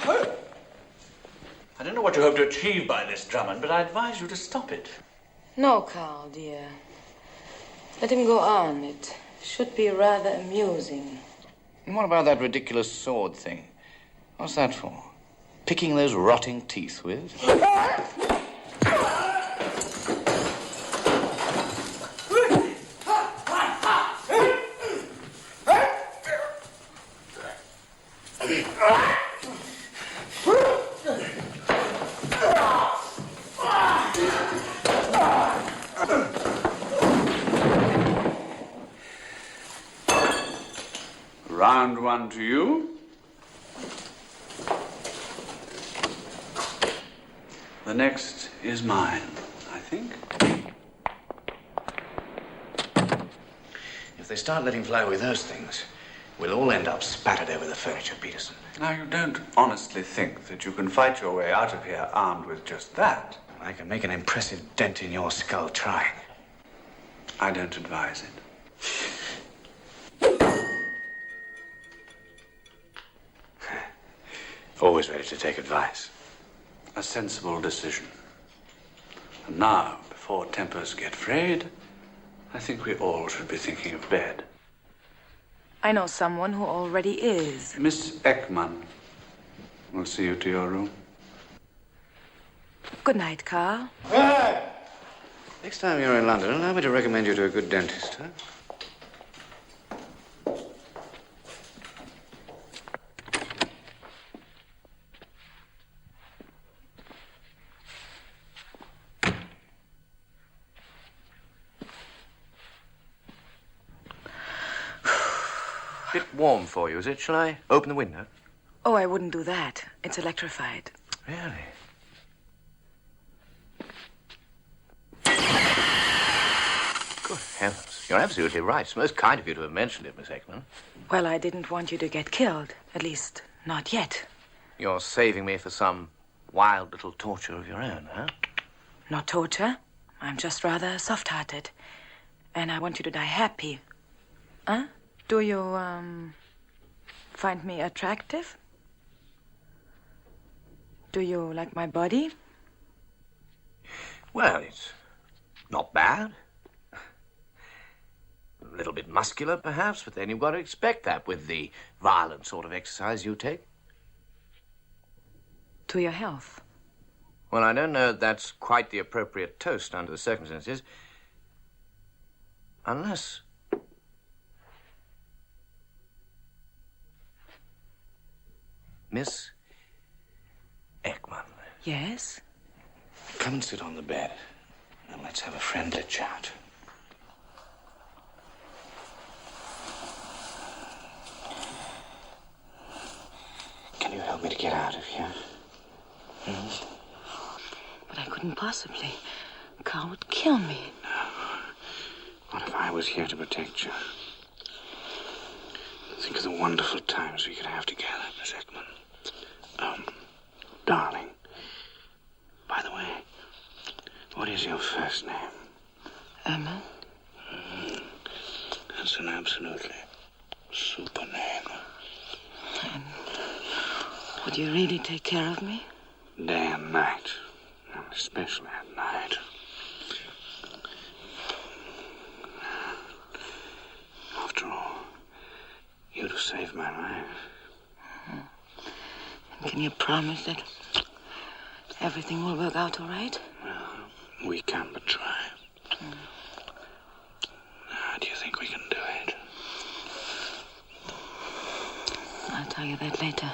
Speaker 11: I don't know what you hope to achieve by this, Drummond, but I advise you to stop it.
Speaker 3: No, Carl, dear. Let him go on. It should be rather amusing.
Speaker 7: And what about that ridiculous sword thing? What's that for? Picking those rotting teeth with?
Speaker 11: Round one to you. The next is mine, I think.
Speaker 7: If they start letting fly with those things, we'll all end up spattered over the furniture, Peterson.
Speaker 11: Now, you don't honestly think that you can fight your way out of here armed with just that?
Speaker 7: I can make an impressive dent in your skull trying.
Speaker 11: I don't advise it.
Speaker 7: Always ready to take advice.
Speaker 11: A sensible decision. And now, before tempers get frayed, I think we all should be thinking of bed.
Speaker 3: I know someone who already is.
Speaker 11: Miss Ekman will see you to your room.
Speaker 3: Good night, Carl.
Speaker 7: Next time you're in London, allow me to recommend you to a good dentist, huh? Bit warm for you, is it? Shall I open the window?
Speaker 3: Oh, I wouldn't do that. It's electrified.
Speaker 7: Really? Good heavens. You're absolutely right. It's most kind of you to have mentioned it, Miss Ekman.
Speaker 3: Well, I didn't want you to get killed. At least, not yet.
Speaker 7: You're saving me for some wild little torture of your own, huh?
Speaker 3: Not torture. I'm just rather soft-hearted. And I want you to die happy. Huh? Do you, find me attractive? Do you like my body?
Speaker 7: Well, it's not bad. A little bit muscular, perhaps, but then you've got to expect that with the violent sort of exercise you take.
Speaker 3: To your health.
Speaker 7: Well, I don't know that that's quite the appropriate toast under the circumstances. Unless... Miss Ekman.
Speaker 3: Yes?
Speaker 7: Come and sit on the bed, and let's have a friendly chat. Can you help me to get out of here?
Speaker 3: But I couldn't possibly. Carl would kill me.
Speaker 7: What if I was here to protect you? Think of the wonderful times we could have together, Miss Ekman. Darling. By the way, what is your first name?
Speaker 3: Emma.
Speaker 7: That's an absolutely super name.
Speaker 3: And would you really take care of me?
Speaker 7: Day and night. And especially at night. After all, you'd have saved my life.
Speaker 3: Can you promise that everything will work out all right?
Speaker 7: We can but try. Do you think we can do it?
Speaker 3: I'll tell you that later.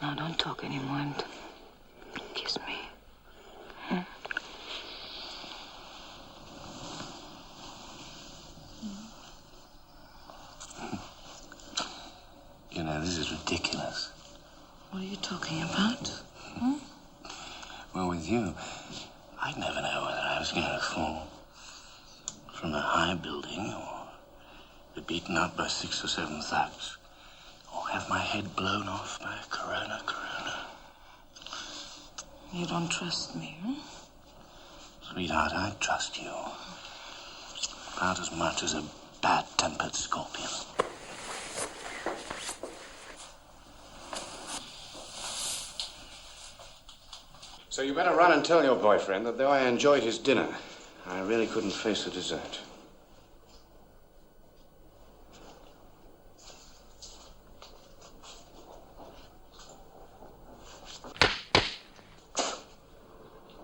Speaker 3: Now, don't talk anymore and kiss me. Hmm?
Speaker 7: You know, this is ridiculous.
Speaker 3: What are you talking about? Hmm?
Speaker 7: Well, with you, I'd never know whether I was going to fall from a high building or be beaten up by 6 or 7 thugs or have my head blown off by a corona.
Speaker 3: You don't trust me, hmm?
Speaker 7: Sweetheart, I trust you. About as much as a bad-tempered scorpion. So you better run and tell your boyfriend that though I enjoyed his dinner, I really couldn't face the dessert.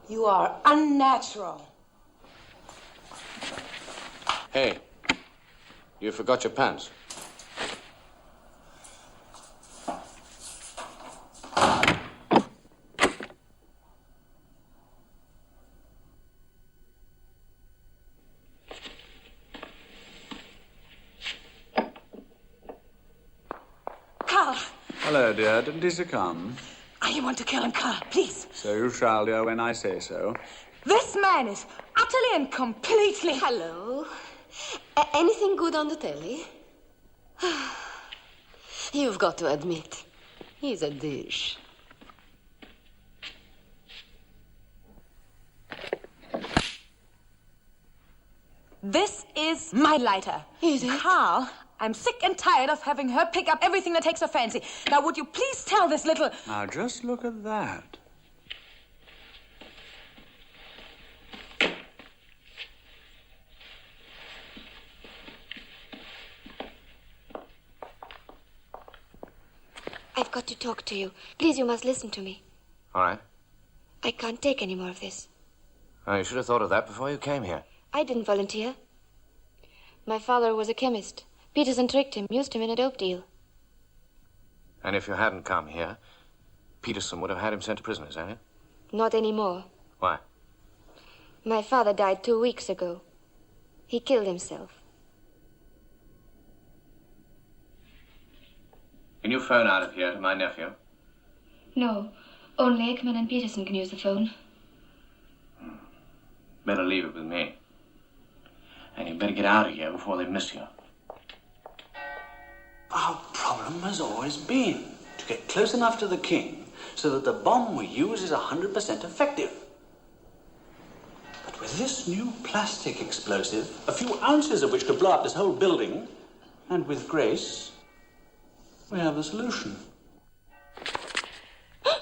Speaker 3: You are unnatural.
Speaker 7: Hey, you forgot your pants.
Speaker 3: Carl,
Speaker 11: Hello, dear. Didn't he succumb?
Speaker 3: I want to kill him, Carl, please.
Speaker 11: So you shall, dear, when I say so.
Speaker 3: This man is utterly and completely...
Speaker 6: Hello. Anything good on the telly? You've got to admit, he's a dish.
Speaker 3: This is my lighter.
Speaker 6: Is it?
Speaker 3: Carl, I'm sick and tired of having her pick up everything that takes her fancy. Now, would you please tell this little...
Speaker 11: Now, just look at that.
Speaker 20: I've got to talk to you. Please, you must listen to me.
Speaker 7: All right.
Speaker 20: I can't take any more of this.
Speaker 7: Oh, you should have thought of that before you came here.
Speaker 20: I didn't volunteer. My father was a chemist. Peterson tricked him, used him in a dope deal.
Speaker 7: And if you hadn't come here, Peterson would have had him sent to prison, is that it?
Speaker 20: Not anymore.
Speaker 7: Why?
Speaker 20: My father died 2 weeks ago. He killed himself.
Speaker 7: Can you phone out of here to my nephew?
Speaker 20: No, only Ekman and Peterson can use the phone.
Speaker 7: Better leave it with me. And you better get out of here before they miss you.
Speaker 8: Our problem has always been to get close enough to the king so that the bomb we use is 100% effective. But with this new plastic explosive, a few ounces of which could blow up this whole building, and with grace, we have the solution. I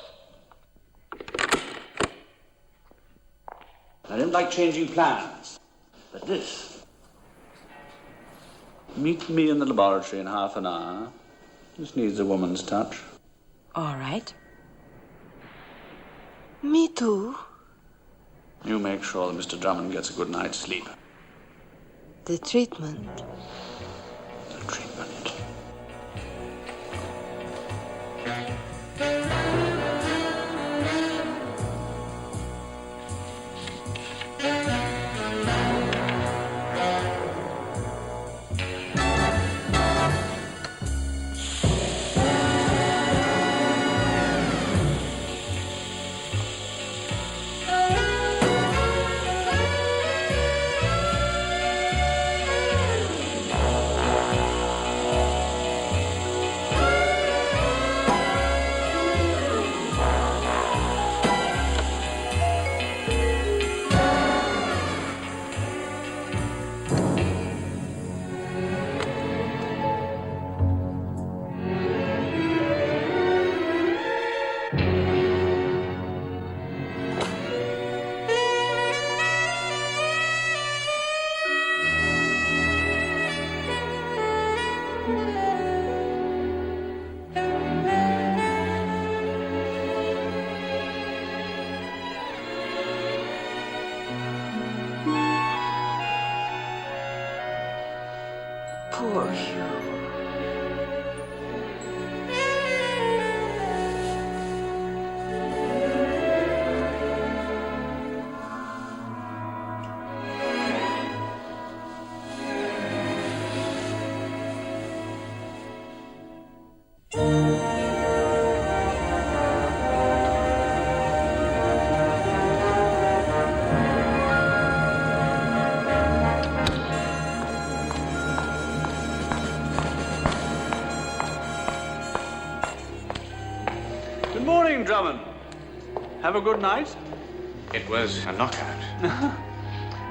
Speaker 8: don't like changing plans, but this...
Speaker 11: Meet me in the laboratory in half an hour. This needs a woman's touch.
Speaker 3: All right.
Speaker 6: Me too.
Speaker 11: You make sure that Mr. Drummond gets a good night's sleep.
Speaker 6: The treatment.
Speaker 11: The treatment.
Speaker 6: Poor Hugh.
Speaker 11: Good morning, Drummond. Have a good night?
Speaker 17: It was a knockout.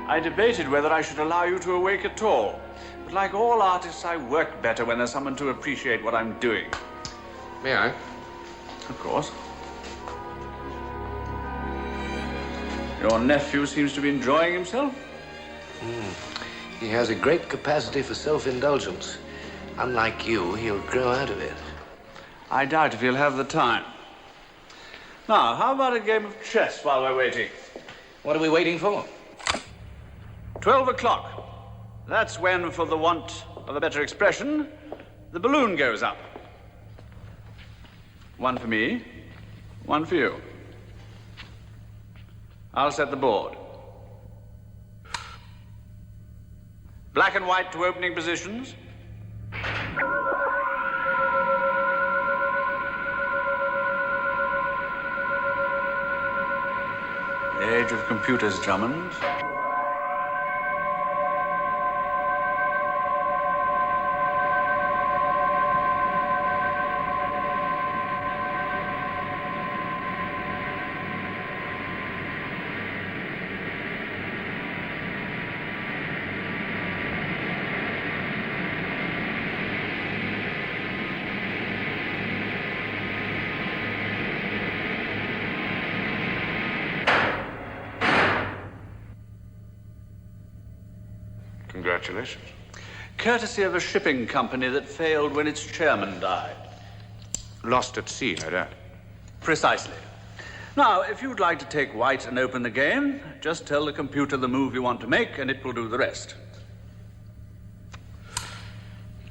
Speaker 11: I debated whether I should allow you to awake at all. But like all artists, I work better when there's someone to appreciate what I'm doing.
Speaker 17: May I?
Speaker 11: Of course. Your nephew seems to be enjoying himself.
Speaker 14: He has a great capacity for self-indulgence. Unlike you, he'll grow out of it.
Speaker 11: I doubt if he'll have the time. Now, how about a game of chess while we're waiting?
Speaker 14: What are we waiting for?
Speaker 11: 12 o'clock. That's when, for the want of a better expression, the balloon goes up. One for me, one for you. I'll set the board. Black and white to opening positions. The age of computers, Drummond.
Speaker 17: Congratulations.
Speaker 11: Courtesy of a shipping company that failed when its chairman died.
Speaker 17: Lost at sea, no doubt.
Speaker 11: Precisely. Now, if you'd like to take white and open the game, just tell the computer the move you want to make, and it will do the rest.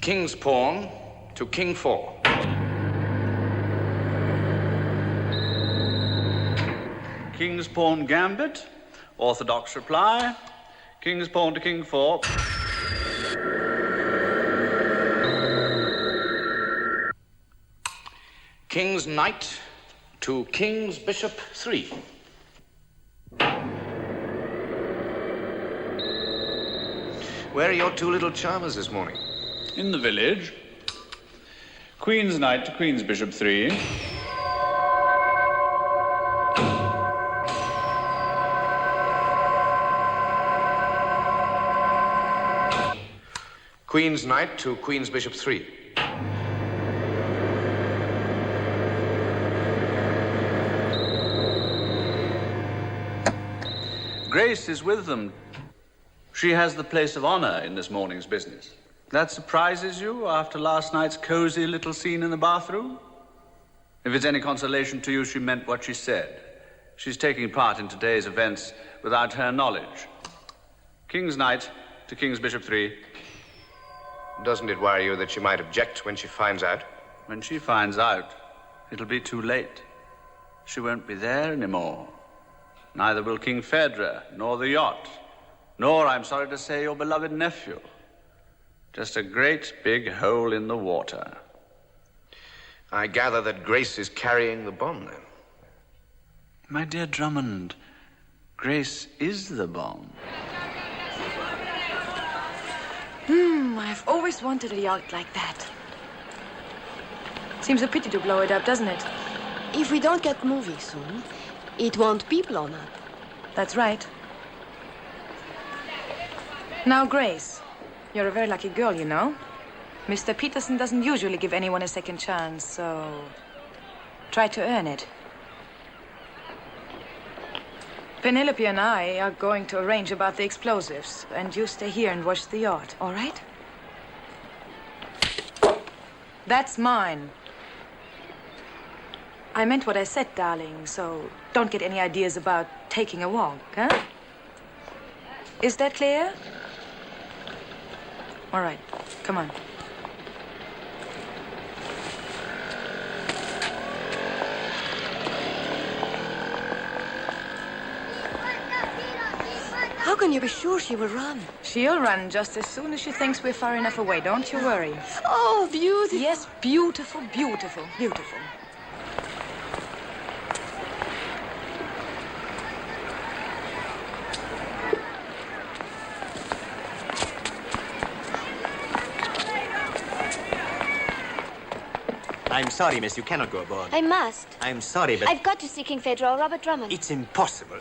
Speaker 14: King's pawn to king 4.
Speaker 11: King's pawn gambit, orthodox reply. King's pawn to king 4.
Speaker 14: King's knight to king's bishop 3.
Speaker 17: Where are your two little charmers this morning?
Speaker 11: In the village. Queen's knight to queen's bishop 3.
Speaker 17: Queen's knight to queen's bishop 3.
Speaker 11: Grace is with them. She has the place of honor in this morning's business. That surprises you after last night's cozy little scene in the bathroom? If it's any consolation to you, she meant what she said. She's taking part in today's events without her knowledge. King's knight to king's bishop 3.
Speaker 17: Doesn't it worry you that she might object when she finds out?
Speaker 11: When she finds out, it'll be too late. She won't be there anymore. Neither will King Phaedra, nor the yacht, nor, I'm sorry to say, your beloved nephew. Just a great big hole in the water.
Speaker 17: I gather that Grace is carrying the bomb, then.
Speaker 11: My dear Drummond, Grace is the bomb.
Speaker 3: I've always wanted a yacht like that. Seems a pity to blow it up, doesn't it?
Speaker 6: If we don't get moving soon, it won't be blown up.
Speaker 3: That's right. Now, Grace, you're a very lucky girl, you know. Mr. Peterson doesn't usually give anyone a second chance, so try to earn it. Penelope and I are going to arrange about the explosives, and you stay here and watch the yacht, all right? That's mine. I meant what I said, darling, so don't get any ideas about taking a walk, huh? Is that clear? All right. Come on.
Speaker 6: How can you be sure she will run?
Speaker 3: She'll run just as soon as she thinks we're far enough away. Don't you worry.
Speaker 6: Oh, beautiful.
Speaker 3: Yes, beautiful, beautiful, beautiful.
Speaker 17: I'm sorry, miss. You cannot go aboard.
Speaker 20: I must.
Speaker 17: I'm sorry, but...
Speaker 20: I've got to see King Federal Robert Drummond.
Speaker 17: It's impossible.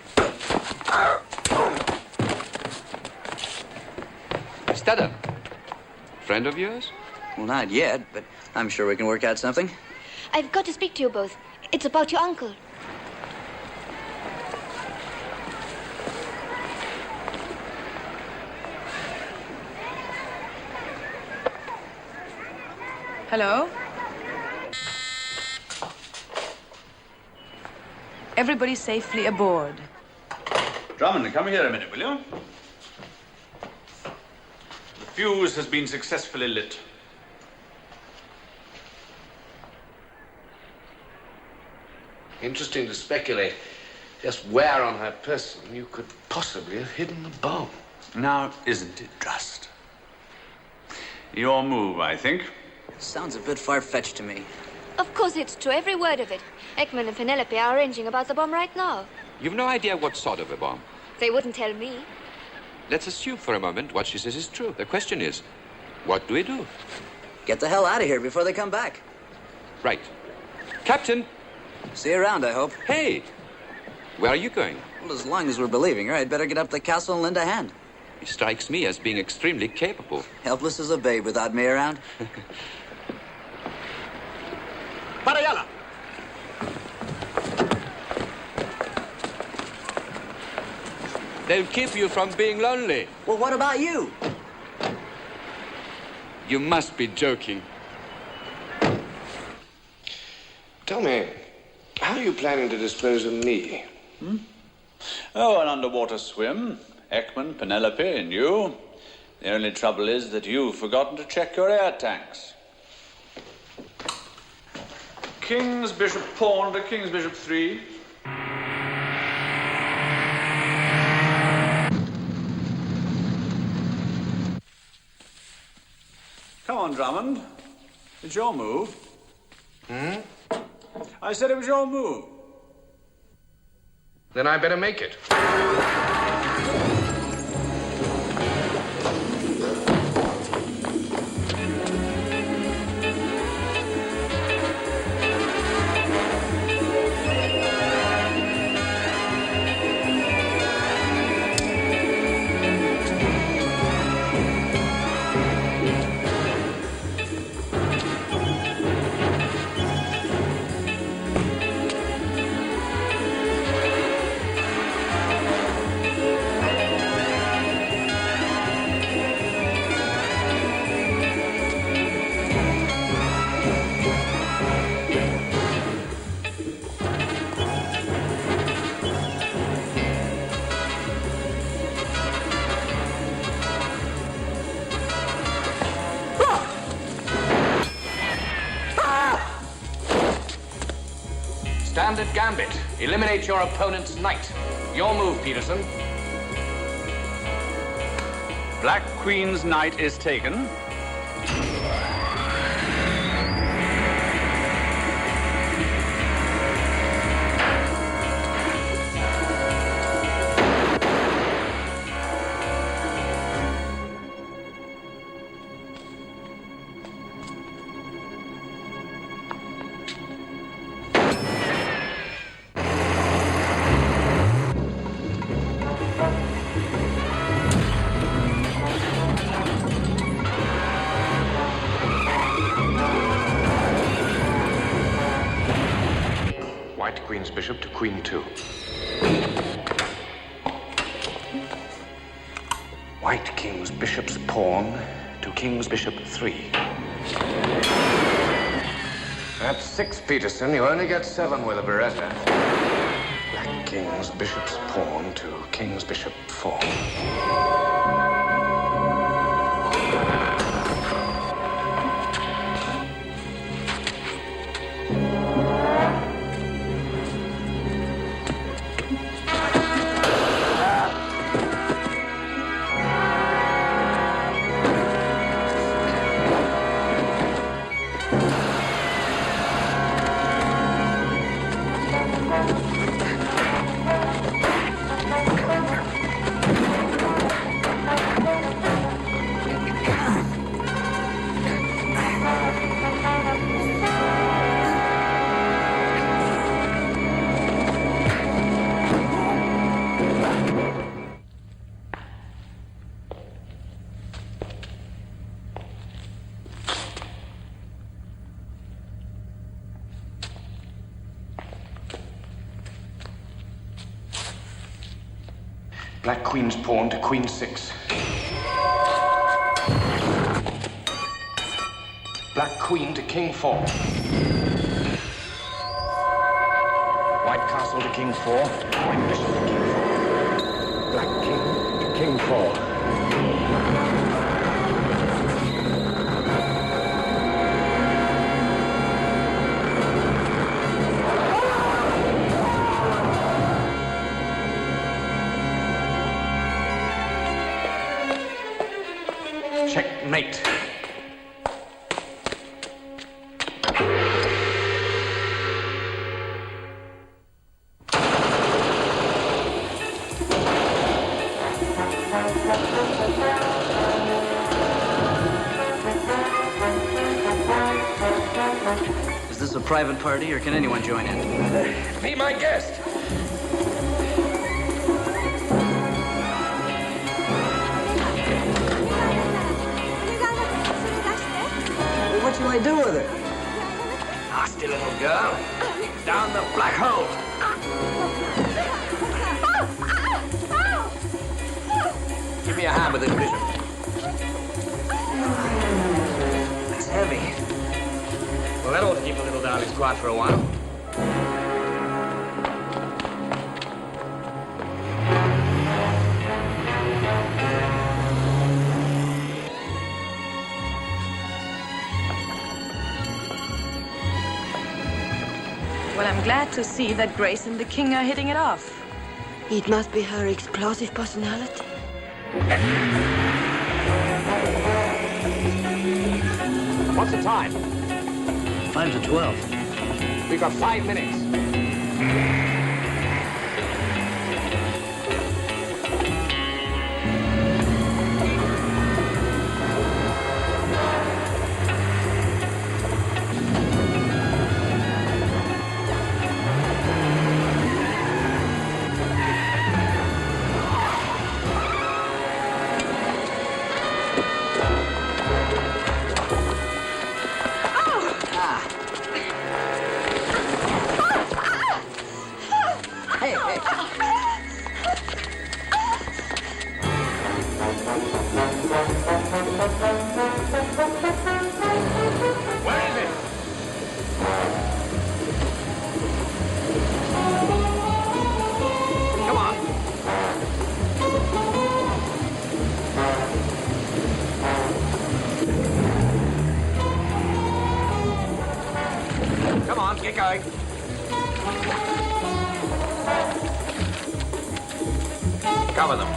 Speaker 18: Stutter. Friend of yours?
Speaker 2: Well, not yet, but I'm sure we can work out something.
Speaker 20: I've got to speak to you both. It's about your uncle.
Speaker 3: Hello? Everybody safely aboard.
Speaker 11: Drummond, come here a minute, will you? The fuse has been successfully lit.
Speaker 7: Interesting to speculate just where on her person you could possibly have hidden the bomb.
Speaker 11: Now, isn't it just? Your move, I think.
Speaker 2: Sounds a bit far-fetched to me.
Speaker 20: Of course it's true, every word of it. Ekman and Penelope are arranging about the bomb right now.
Speaker 18: You've no idea what sort of a bomb.
Speaker 20: They wouldn't tell me.
Speaker 18: Let's assume for a moment what she says is true. The question is, what do we do?
Speaker 2: Get the hell out of here before they come back.
Speaker 18: Right. Captain!
Speaker 2: See you around, I hope.
Speaker 18: Hey! Where are you going?
Speaker 2: Well, as long as we're believing her, I'd better get up to the castle and lend a hand.
Speaker 18: He strikes me as being extremely capable.
Speaker 2: Helpless as a babe without me around.
Speaker 17: Parayala!
Speaker 18: They'll keep you from being lonely.
Speaker 2: Well, what about you?
Speaker 18: You must be joking.
Speaker 7: Tell me, how are you planning to dispose of me?
Speaker 11: Oh, an underwater swim. Ekman, Penelope, and you. The only trouble is that you've forgotten to check your air tanks. King's Bishop pawn to King's Bishop 3. Come on, Drummond. It's your move. I said it was your move.
Speaker 7: Then I better make it. Standard gambit. Eliminate your opponent's knight. Your move, Peterson.
Speaker 11: Black Queen's knight is taken.
Speaker 7: Queen's bishop to Queen 2. White King's bishop's pawn to King's bishop 3. That's 6, Peterson. You only get 7 with a Beretta. Black King's bishop's pawn to King's bishop 4.
Speaker 21: Black Queen's pawn to Queen 6. Black Queen to King 4. White Castle to King 4. White Bishop to King 4. Black King to King 4. Checkmate.
Speaker 2: Is this a private party, or can anyone join in?
Speaker 21: Be my guest.
Speaker 2: What shall I do with her?
Speaker 21: Nasty little girl. Down the black hole. Give me a hand with it, Bishop.
Speaker 2: It's heavy.
Speaker 21: Well, that ought to keep the little darlings quiet for a while.
Speaker 3: Well, I'm glad to see that Grace and the King are hitting it off.
Speaker 6: It must be her explosive personality.
Speaker 21: What's the time?
Speaker 2: 5 to 12.
Speaker 21: We've got 5 minutes. Get going. Cover them.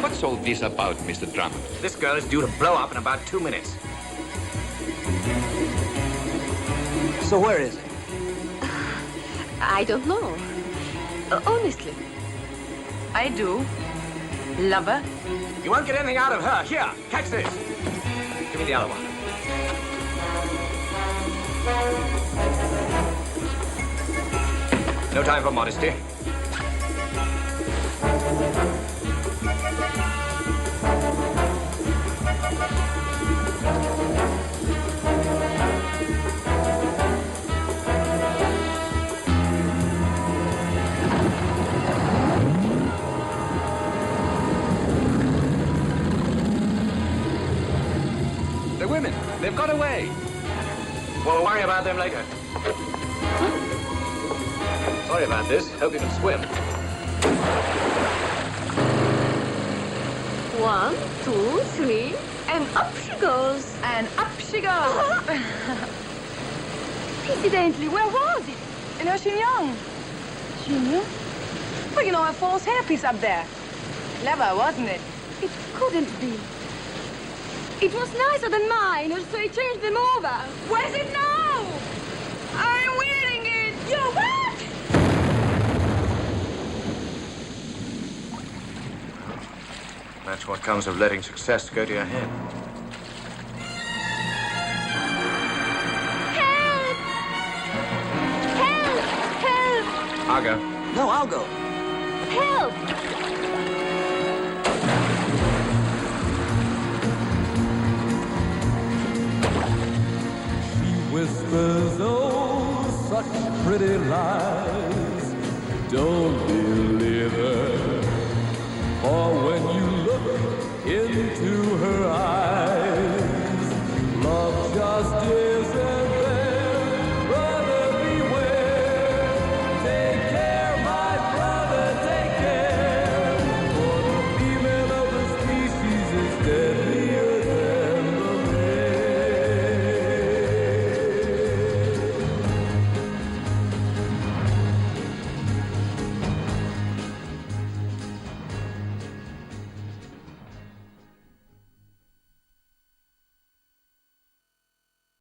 Speaker 18: What's all this about, Mr. Drummond?
Speaker 21: This girl is due to blow up in about 2 minutes.
Speaker 2: So where is it?
Speaker 6: I don't know. Honestly.
Speaker 3: I do. Lover.
Speaker 21: You won't get anything out of her. Here, catch this. Give me the other one. No time for modesty.
Speaker 11: They're women. They've got away.
Speaker 21: We'll worry about them later. Sorry about this. Hope you can swim.
Speaker 6: 1, 2, 3, and up she goes.
Speaker 3: And up she goes.
Speaker 6: Incidentally, where was it?
Speaker 3: In her chignon.
Speaker 6: Chignon?
Speaker 3: Well, you know, a false hairpiece up there. Clever, wasn't it?
Speaker 6: It couldn't be. It was nicer than mine, so I changed them over.
Speaker 3: Where's it now? I'm wearing it.
Speaker 6: You what?
Speaker 21: That's what comes of letting success go to your head.
Speaker 6: Help! Help!
Speaker 16: I'll go.
Speaker 2: No, I'll go.
Speaker 20: Help!
Speaker 4: Whispers, oh, such pretty lies. Don't believe her, for when you look into her eyes,